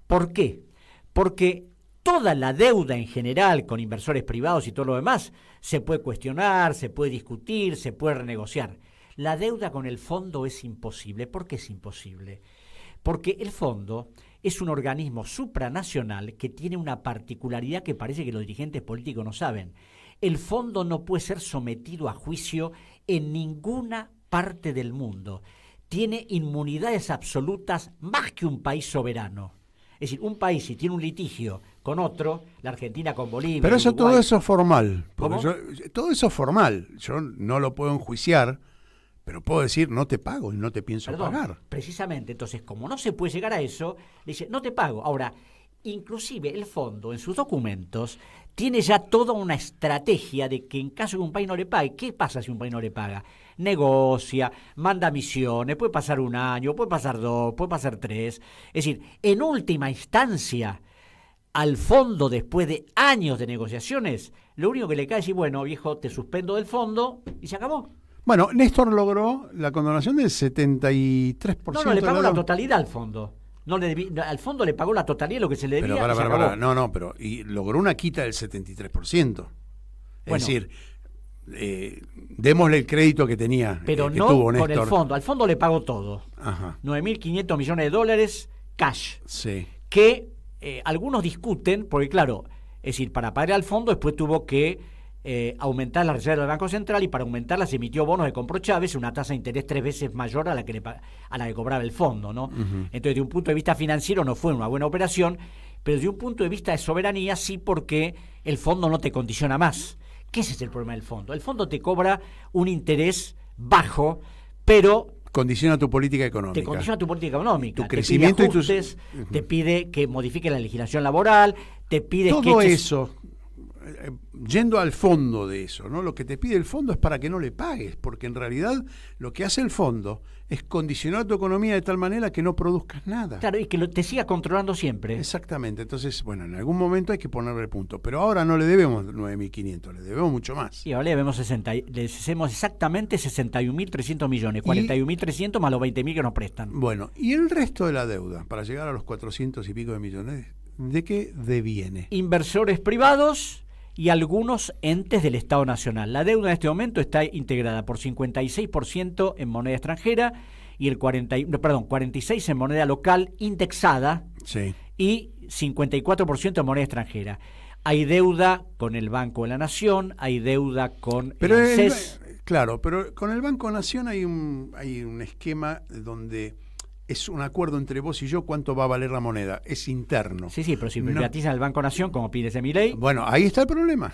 S7: ¿Por qué? Porque toda la deuda en general con inversores privados y todo lo demás se puede cuestionar, se puede discutir, se puede renegociar. La deuda con el fondo es imposible. ¿Por qué es imposible? Porque el fondo es un organismo supranacional que tiene una particularidad que parece que los dirigentes políticos no saben. El fondo no puede ser sometido a juicio en ninguna parte del mundo. Tiene inmunidades absolutas más que un país soberano. Es decir, un país si tiene un litigio con otro, la Argentina con Bolivia.
S6: Pero
S7: Uruguay,
S6: todo eso es formal.
S7: ¿Cómo?
S6: Todo eso es formal. Yo no lo puedo enjuiciar. Pero puedo decir, no te pago y no te pienso pagar.
S7: Precisamente, entonces, como no se puede llegar a eso, dice, no te pago. Ahora, inclusive el fondo, en sus documentos, tiene ya toda una estrategia de que en caso de que un país no le pague, ¿qué pasa si un país no le paga? Negocia, manda misiones, puede pasar 1 año, puede pasar 2, puede pasar 3. Es decir, en última instancia, al fondo, después de años de negociaciones, lo único que le cae es decir, bueno, viejo, te suspendo del fondo y se acabó.
S6: Bueno, Néstor logró la condonación del 73%.
S7: No, le pagó la totalidad al fondo. Al fondo le pagó la totalidad de lo que se le debía.
S6: Pero pero y logró una quita del 73%. Es decir, démosle el crédito que tenía.
S7: Pero
S6: que
S7: no
S6: tuvo
S7: con
S6: Néstor.
S7: el fondo. Al fondo le pagó todo.
S6: Ajá.
S7: 9.500 millones de dólares cash.
S6: Sí.
S7: Que algunos discuten, porque claro, es decir, para pagar al fondo después tuvo que aumentar la reserva del Banco Central, y para aumentarla se emitió bonos de compró Chávez, una tasa de interés 3 veces mayor a la que cobraba el fondo, ¿no? Entonces, desde un punto de vista financiero no fue una buena operación, pero desde un punto de vista de soberanía sí, porque el fondo no te condiciona más. ¿Qué es el problema del fondo? El fondo te cobra un interés bajo, pero
S6: condiciona tu política económica.
S7: Te condiciona tu política económica.
S6: Tu crecimiento
S7: te pide ajustes, te pide que modifique la legislación laboral, te pide
S6: todo eso. Yendo al fondo de eso, ¿no? Lo que te pide el fondo es para que no le pagues, porque en realidad lo que hace el fondo es condicionar tu economía de tal manera que no produzcas nada.
S7: Claro, y que te siga controlando siempre.
S6: Exactamente. Entonces, bueno, en algún momento hay que ponerle punto. Pero ahora no le debemos 9.500, le debemos mucho más.
S7: Y ahora le debemos exactamente 61.300 millones, 41.300 más los 20.000 que nos prestan.
S6: Bueno, y el resto de la deuda, para llegar a los 400 y pico de millones, ¿de qué deviene?
S7: Inversores privados y algunos entes del Estado Nacional. La deuda en este momento está integrada por 56% en moneda extranjera y el 46% en moneda local indexada,
S6: sí,
S7: y 54% en moneda extranjera. Hay deuda con el Banco de la Nación, hay deuda con el ANSES.
S6: Claro, pero con el Banco Nación hay un esquema donde es un acuerdo entre vos y yo cuánto va a valer la moneda, es interno.
S7: Sí, pero si privatizan el Banco Nación, como pide ese Milei.
S6: Bueno, ahí está el problema.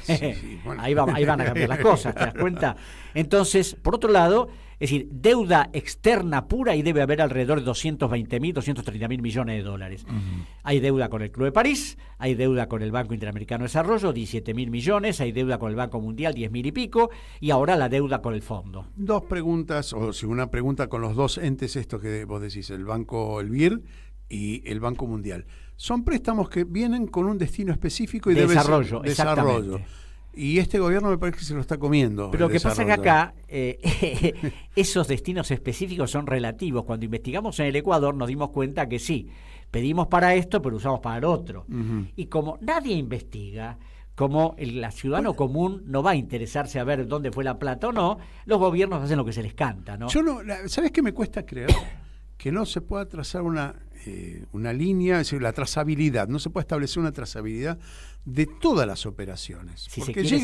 S7: Bueno. Ahí van a cambiar las cosas, ¿te das cuenta? Entonces, por otro lado, es decir, deuda externa pura, y debe haber alrededor de 220.000, 230.000 millones de dólares. Hay deuda con el Club de París, hay deuda con el Banco Interamericano de Desarrollo, 17.000 millones, hay deuda con el Banco Mundial, 10.000 y pico, y ahora la deuda con el fondo.
S6: Dos preguntas, o si una pregunta con los dos entes estos que vos decís, el Banco, el BIR y el Banco Mundial. Son préstamos que vienen con un destino específico y
S7: de
S6: debe
S7: desarrollo,
S6: ser desarrollo. Y este gobierno me parece que se lo está comiendo.
S7: Pero lo que pasa es que acá esos destinos específicos son relativos. Cuando investigamos en el Ecuador nos dimos cuenta que sí, pedimos para esto, pero usamos para el otro. Y como nadie investiga, como el ciudadano común no va a interesarse a ver dónde fue la plata o no, los gobiernos hacen lo que se les canta, ¿no?
S6: ¿Sabes qué me cuesta creer? Que no se pueda trazar una línea, es decir, la trazabilidad, no se puede establecer una trazabilidad de todas las operaciones.
S7: Si
S6: porque
S7: se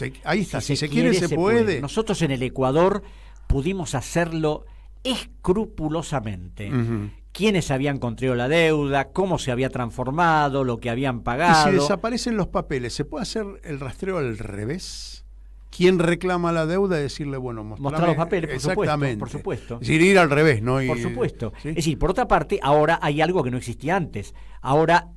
S7: quiere,
S6: ahí está, si se
S7: quiere,
S6: se puede.
S7: Nosotros en el Ecuador pudimos hacerlo escrupulosamente. Quiénes habían contraído la deuda, cómo se había transformado, lo que habían pagado.
S6: Y si desaparecen los papeles, ¿se puede hacer el rastreo al revés? ¿Quién reclama la deuda? Decirle, bueno,
S7: mostrar los papeles, por
S6: exactamente.
S7: Por supuesto.
S6: Es decir, ir al revés, ¿no?
S7: Por supuesto.
S6: ¿sí?
S7: Es decir, por otra parte, ahora hay algo que no existía antes. Ahora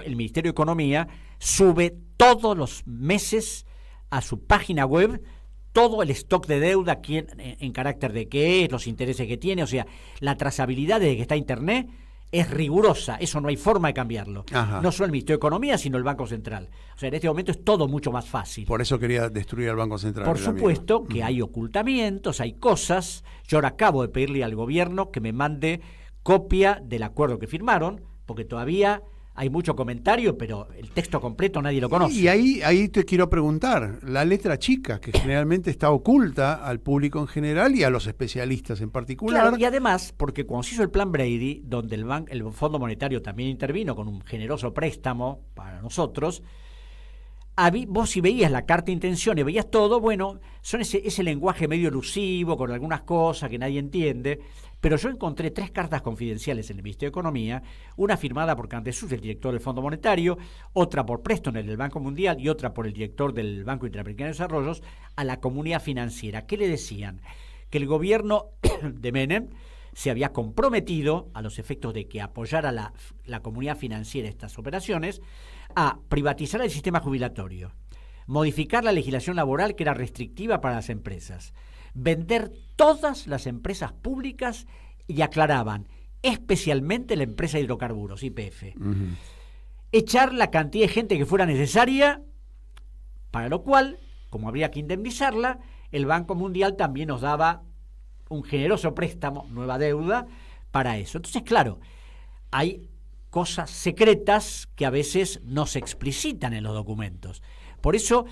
S7: el Ministerio de Economía sube todos los meses a su página web todo el stock de deuda, en carácter de qué es, los intereses que tiene. O sea, la trazabilidad desde que está Internet es rigurosa, eso no hay forma de cambiarlo.
S6: Ajá.
S7: No solo el Ministerio de Economía, sino el Banco Central. O sea, en este momento es todo mucho más fácil.
S6: Por eso quería destruir al Banco Central.
S7: Por supuesto que hay ocultamientos, hay cosas. Yo ahora acabo de pedirle al gobierno que me mande copia del acuerdo que firmaron, porque todavía hay mucho comentario, pero el texto completo nadie lo conoce.
S6: Y ahí te quiero preguntar, la letra chica, que generalmente está oculta al público en general y a los especialistas en particular.
S7: Claro, y además, porque cuando se hizo el plan Brady, donde el Fondo Monetario también intervino con un generoso préstamo para nosotros, vos si veías la carta de intenciones, veías todo, bueno, son ese lenguaje medio elusivo, con algunas cosas que nadie entiende, pero yo encontré 3 cartas confidenciales en el Ministerio de Economía, una firmada por Cantesús, el director del Fondo Monetario, otra por Preston, el del Banco Mundial, y otra por el director del Banco Interamericano de Desarrollo, a la comunidad financiera. ¿Qué le decían? Que el gobierno de Menem se había comprometido, a los efectos de que apoyara la comunidad financiera estas operaciones, a privatizar el sistema jubilatorio, modificar la legislación laboral que era restrictiva para las empresas, vender todas las empresas públicas, y aclaraban, especialmente la empresa de hidrocarburos, YPF, echar la cantidad de gente que fuera necesaria, para lo cual, como habría que indemnizarla, el Banco Mundial también nos daba un generoso préstamo, nueva deuda, para eso. Entonces, claro, hay cosas secretas que a veces no se explicitan en los documentos. Por eso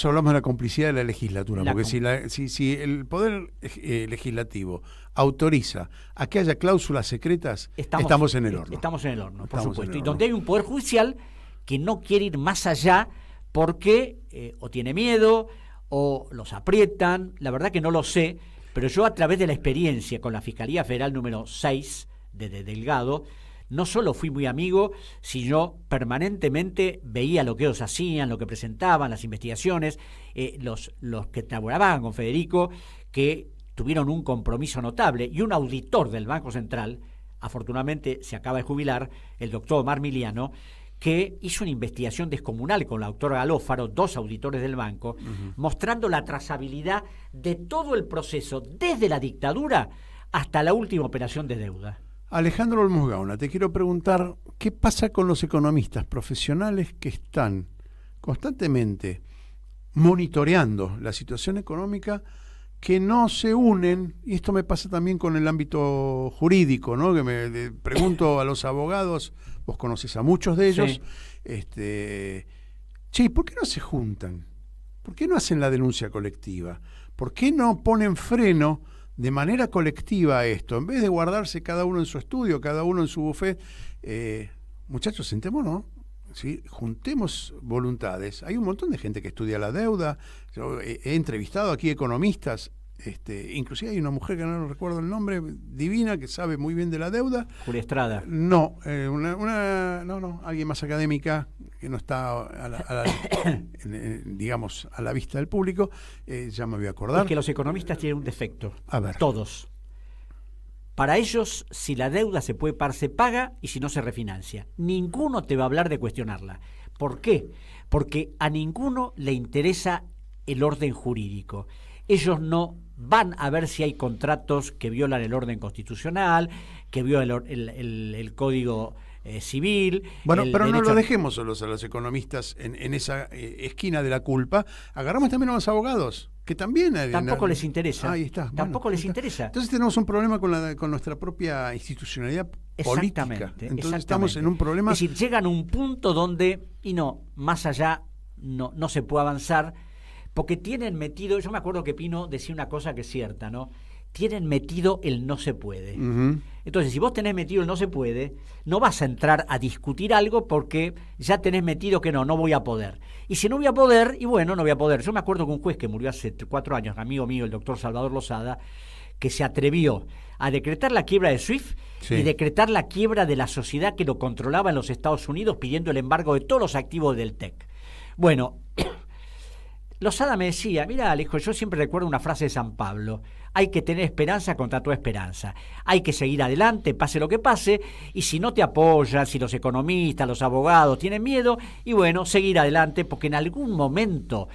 S6: hablamos de la complicidad de la legislatura, porque si el Poder Legislativo autoriza a que haya cláusulas secretas, estamos en el horno.
S7: Estamos en el horno, por supuesto. Y donde hay un Poder Judicial que no quiere ir más allá porque o tiene miedo o los aprietan, la verdad que no lo sé, pero yo a través de la experiencia con la Fiscalía Federal número 6 de Delgado, no solo fui muy amigo, sino permanentemente veía lo que ellos hacían, lo que presentaban, las investigaciones, los que trabajaban con Federico, que tuvieron un compromiso notable, y un auditor del Banco Central, afortunadamente se acaba de jubilar, el doctor Omar Miliano, que hizo una investigación descomunal con la doctora Galófaro, 2 auditores del banco, mostrando la trazabilidad de todo el proceso, desde la dictadura hasta la última operación de deuda.
S6: Alejandro Olmos Gauna, te quiero preguntar, ¿qué pasa con los economistas profesionales que están constantemente monitoreando la situación económica, que no se unen? Y esto me pasa también con el ámbito jurídico, ¿no? Que me pregunto a los abogados, vos conoces a muchos de ellos, sí. ¿Por qué no se juntan? ¿Por qué no hacen la denuncia colectiva? ¿Por qué no ponen freno de manera colectiva a esto? En vez de guardarse cada uno en su estudio, cada uno en su buffet, muchachos, sentémonos, ¿sí? Juntemos voluntades. Hay un montón de gente que estudia la deuda. Yo he entrevistado aquí economistas, inclusive hay una mujer que no recuerdo el nombre, divina, que sabe muy bien de la deuda.
S7: Julia Estrada.
S6: No, alguien más académica, que no está digamos, a la vista del público, ya me voy a acordar.
S7: Es que los economistas tienen un defecto.
S6: A ver.
S7: Todos. Para ellos, si la deuda se puede pagar, se paga, y si no, se refinancia. Ninguno te va a hablar de cuestionarla. ¿Por qué? Porque a ninguno le interesa el orden jurídico. Ellos no van a ver si hay contratos que violan el orden constitucional, que violan el código civil.
S6: Bueno, pero no lo dejemos solos a los economistas en esa esquina de la culpa. Agarramos también a los abogados, que también...
S7: Tampoco les interesa.
S6: Ahí está.
S7: Tampoco les interesa.
S6: Entonces tenemos un problema con nuestra propia institucionalidad política. Entonces estamos en un problema...
S7: Es decir, llegan a un punto donde, más allá no se puede avanzar, porque tienen metido, yo me acuerdo que Pino decía una cosa que es cierta, ¿no? Tienen metido el no se puede. Entonces, si vos tenés metido el no se puede, no vas a entrar a discutir algo porque ya tenés metido que no voy a poder. Y si no voy a poder, no voy a poder. Yo me acuerdo que un juez que murió hace 4 años, amigo mío, el doctor Salvador Lozada, que se atrevió a decretar la quiebra de SWIFT y decretar la quiebra de la sociedad que lo controlaba en los Estados Unidos, pidiendo el embargo de todos los activos del TEC. Bueno, Lozada me decía, mira, Alejo, yo siempre recuerdo una frase de San Pablo: hay que tener esperanza contra toda esperanza, hay que seguir adelante, pase lo que pase, y si no te apoyan, si los economistas, los abogados tienen miedo, seguir adelante, porque en algún momento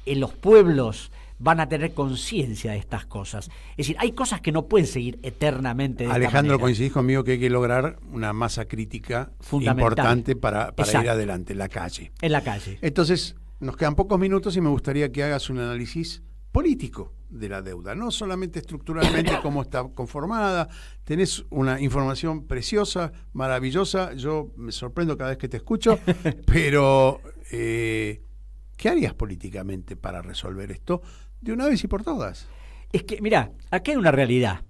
S7: en los pueblos van a tener conciencia de estas cosas. Es decir, hay cosas que no pueden seguir eternamente de
S6: Alejandro,
S7: esta manera.
S6: coincidís conmigo que hay que lograr una masa crítica importante para ir adelante, en la calle.
S7: En la calle.
S6: Entonces, nos quedan pocos minutos y me gustaría que hagas un análisis político de la deuda, no solamente estructuralmente cómo está conformada. Tenés una información preciosa, maravillosa, yo me sorprendo cada vez que te escucho, pero ¿qué harías políticamente para resolver esto de una vez y por todas?
S7: Es que, mirá, aquí hay una realidad.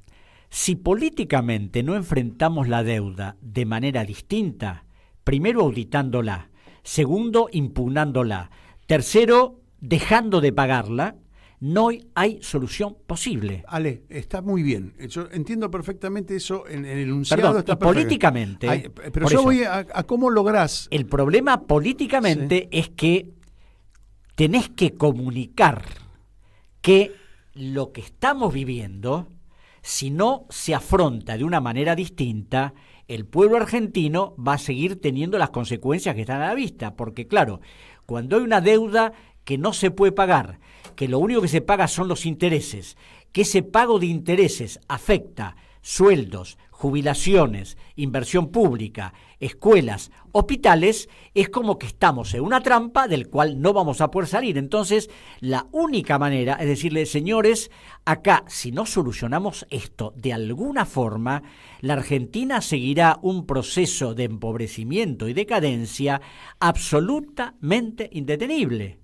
S7: Si políticamente no enfrentamos la deuda de manera distinta, primero auditándola, segundo impugnándola, tercero dejando de pagarla, no hay solución posible.
S6: Ale, está muy bien. Yo entiendo perfectamente eso en el enunciado.
S7: Perdón,
S6: está
S7: y políticamente...
S6: pero yo voy a cómo lográs...
S7: El problema políticamente es que tenés que comunicar que lo que estamos viviendo, si no se afronta de una manera distinta, el pueblo argentino va a seguir teniendo las consecuencias que están a la vista. Porque, claro, cuando hay una deuda que no se puede pagar, que lo único que se paga son los intereses, que ese pago de intereses afecta sueldos, jubilaciones, inversión pública, escuelas, hospitales, es como que estamos en una trampa del cual no vamos a poder salir. Entonces, la única manera es decirle, señores, acá, si no solucionamos esto de alguna forma, la Argentina seguirá un proceso de empobrecimiento y decadencia absolutamente indetenible.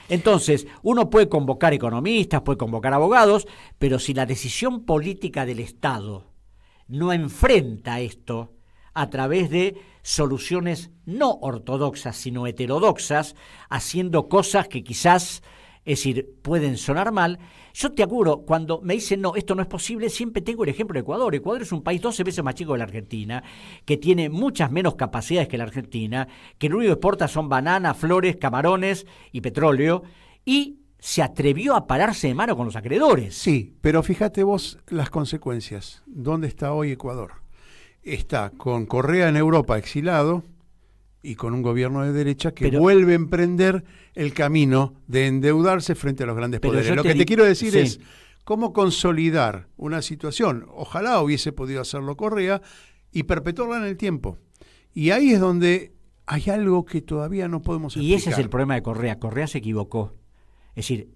S7: Entonces, uno puede convocar economistas, puede convocar abogados, pero si la decisión política del Estado no enfrenta esto, a través de soluciones no ortodoxas, sino heterodoxas, haciendo cosas que quizás, es decir, pueden sonar mal. Yo te aseguro, cuando me dicen, no, esto no es posible, siempre tengo el ejemplo de Ecuador. Ecuador es un país 12 veces más chico que la Argentina, que tiene muchas menos capacidades que la Argentina, que lo único que exporta son bananas, flores, camarones y petróleo, y se atrevió a pararse de mano con los acreedores.
S6: Sí, pero fíjate vos las consecuencias. ¿Dónde está hoy Ecuador? Está con Correa en Europa exilado y con un gobierno de derecha que vuelve a emprender el camino de endeudarse frente a los grandes poderes. Lo que te quiero decir es cómo consolidar una situación. Ojalá hubiese podido hacerlo Correa y perpetuarla en el tiempo. Y ahí es donde hay algo que todavía no podemos explicar.
S7: Y ese es el problema de Correa. Correa se equivocó. Es decir,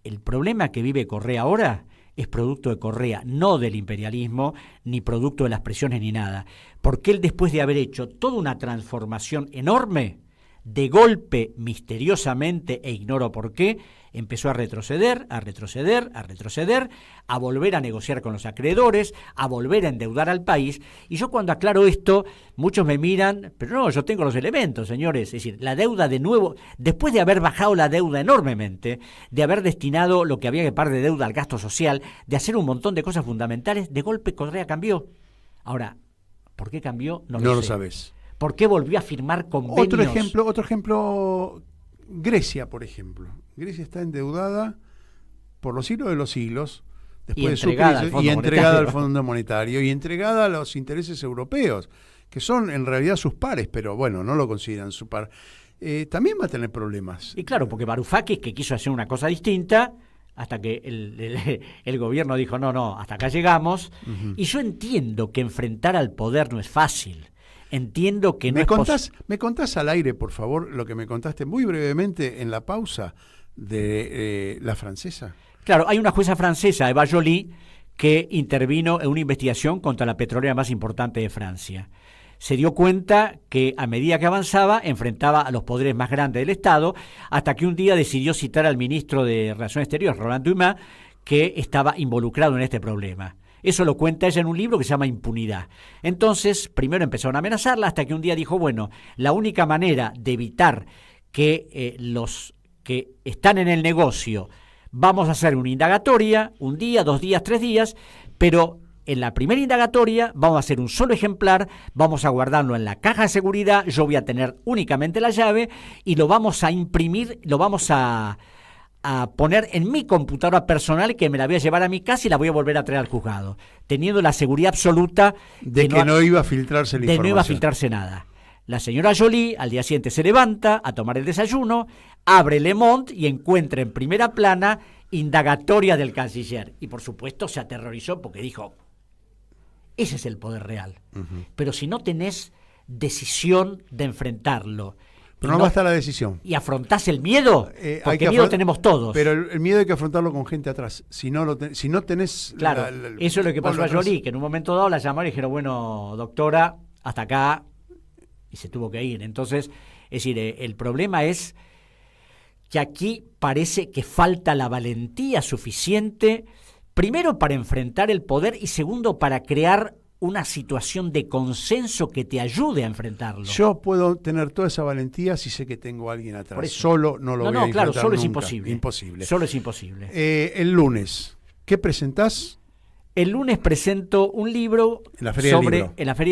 S7: el problema que vive Correa ahora es producto de Correa, no del imperialismo, ni producto de las presiones ni nada. Porque él, después de haber hecho toda una transformación enorme, de golpe, misteriosamente, e ignoro por qué, empezó a retroceder, a volver a negociar con los acreedores, a volver a endeudar al país. Y yo cuando aclaro esto, muchos me miran, pero no, yo tengo los elementos, señores. Es decir, la deuda de nuevo, después de haber bajado la deuda enormemente, de haber destinado lo que había que pagar de deuda al gasto social, de hacer un montón de cosas fundamentales, de golpe Correa cambió. Ahora, ¿por qué cambió? No lo sé.
S6: Sabes.
S7: ¿Por qué volvió a firmar convenios?
S6: Otro ejemplo, Grecia, por ejemplo. Grecia está endeudada por los siglos de los siglos, después de su crisis, y entregada al Fondo Monetario, y entregada a los intereses europeos, que son en realidad sus pares, pero bueno, no lo consideran su par. También va a tener problemas.
S7: Y claro, porque Varoufakis, que quiso hacer una cosa distinta, hasta que el gobierno dijo, no, hasta acá llegamos. Uh-huh. Y yo entiendo que enfrentar al poder no es fácil. Entiendo que no
S6: ¿Me contás al aire, por favor, lo que me contaste muy brevemente en la pausa de la francesa?
S7: Claro, hay una jueza francesa, Eva Joly, que intervino en una investigación contra la petrolera más importante de Francia. Se dio cuenta que a medida que avanzaba, enfrentaba a los poderes más grandes del Estado, hasta que un día decidió citar al ministro de Relaciones Exteriores, Roland Dumas, que estaba involucrado en este problema. Eso lo cuenta ella en un libro que se llama Impunidad. Entonces, primero empezaron a amenazarla hasta que un día dijo, bueno, la única manera de evitar que los que están en el negocio, vamos a hacer una indagatoria, un día, 2 días, 3 días, pero en la primera indagatoria vamos a hacer un solo ejemplar, vamos a guardarlo en la caja de seguridad, yo voy a tener únicamente la llave y lo vamos a imprimir, lo vamos a poner en mi computadora personal, que me la voy a llevar a mi casa y la voy a volver a traer al juzgado, teniendo la seguridad absoluta
S6: de que no iba a filtrarse la información.
S7: No iba a filtrarse nada. La señora Joly al día siguiente se levanta a tomar el desayuno, abre Le Monde y encuentra en primera plana indagatoria del canciller. Y por supuesto se aterrorizó porque dijo, ese es el poder real. Uh-huh. Pero si no tenés decisión de enfrentarlo,
S6: pero no basta la decisión.
S7: ¿Y afrontás el miedo? Porque miedo tenemos todos.
S6: Pero el miedo hay que afrontarlo con gente atrás. Si no tenés...
S7: Claro, eso es lo que pasó a Joly, que en un momento dado la llamaron y dijeron, bueno, doctora, hasta acá, y se tuvo que ir. Entonces, es decir, el problema es que aquí parece que falta la valentía suficiente, primero para enfrentar el poder y segundo para crear una situación de consenso que te ayude a enfrentarlo.
S6: Yo puedo tener toda esa valentía si sé que tengo a alguien atrás. Solo no lo voy a enfrentar.
S7: No, claro, solo
S6: nunca.
S7: Es imposible.
S6: Imposible.
S7: Solo es imposible.
S6: El lunes, ¿qué presentás?
S7: El lunes presento un libro
S6: en la Feria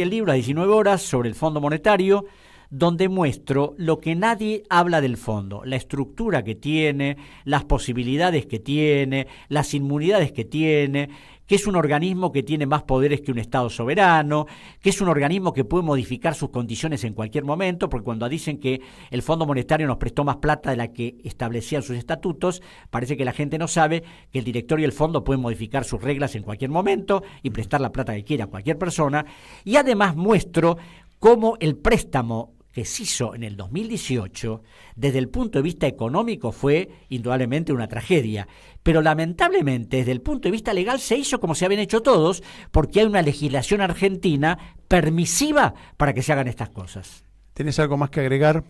S7: del Libro a 19 horas sobre el Fondo Monetario, donde muestro lo que nadie habla del fondo, la estructura que tiene, las posibilidades que tiene, las inmunidades que tiene, que es un organismo que tiene más poderes que un Estado soberano, que es un organismo que puede modificar sus condiciones en cualquier momento, porque cuando dicen que el Fondo Monetario nos prestó más plata de la que establecían sus estatutos, parece que la gente no sabe que el directorio y el fondo pueden modificar sus reglas en cualquier momento y prestar la plata que quiera a cualquier persona. Y además muestro cómo el préstamo que se hizo en el 2018, desde el punto de vista económico fue indudablemente una tragedia, pero lamentablemente desde el punto de vista legal se hizo como se habían hecho todos, porque hay una legislación argentina permisiva para que se hagan estas cosas.
S6: ¿Tenés algo más que agregar?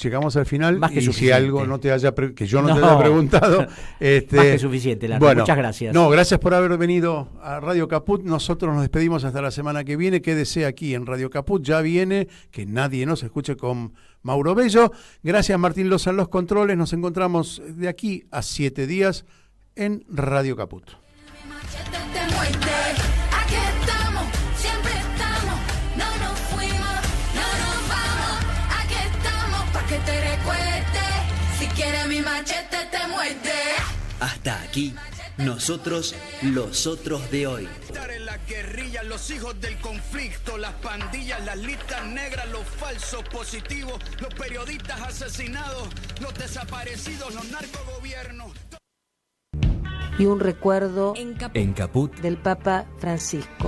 S6: llegamos al final.
S7: Más que
S6: y
S7: suficiente.
S6: si algo no te haya que yo no te
S7: No.
S6: haya preguntado.
S7: Más que suficiente, Larry.
S6: Bueno,
S7: muchas gracias.
S6: No, gracias por haber venido a Radio Caput. Nosotros nos despedimos hasta la semana que viene. Quédese aquí en Radio Caput. Ya viene, que nadie nos escuche con Mauro Bello. Gracias, Martín Loza en los controles. Nos encontramos de aquí a 7 días en Radio Caput.
S14: Aquí estamos, siempre estamos, no nos fuimos, no nos vamos, aquí estamos pa' que te recuerde, si quieres mi machete te muerde.
S4: Hasta aquí, nosotros, los otros de hoy.
S5: Estar en la guerrilla, los hijos del conflicto, las pandillas, las listas negras, los falsos positivos, los periodistas asesinados, los desaparecidos, los narcogobiernos.
S15: Y un recuerdo
S12: En Caput
S15: del Papa Francisco.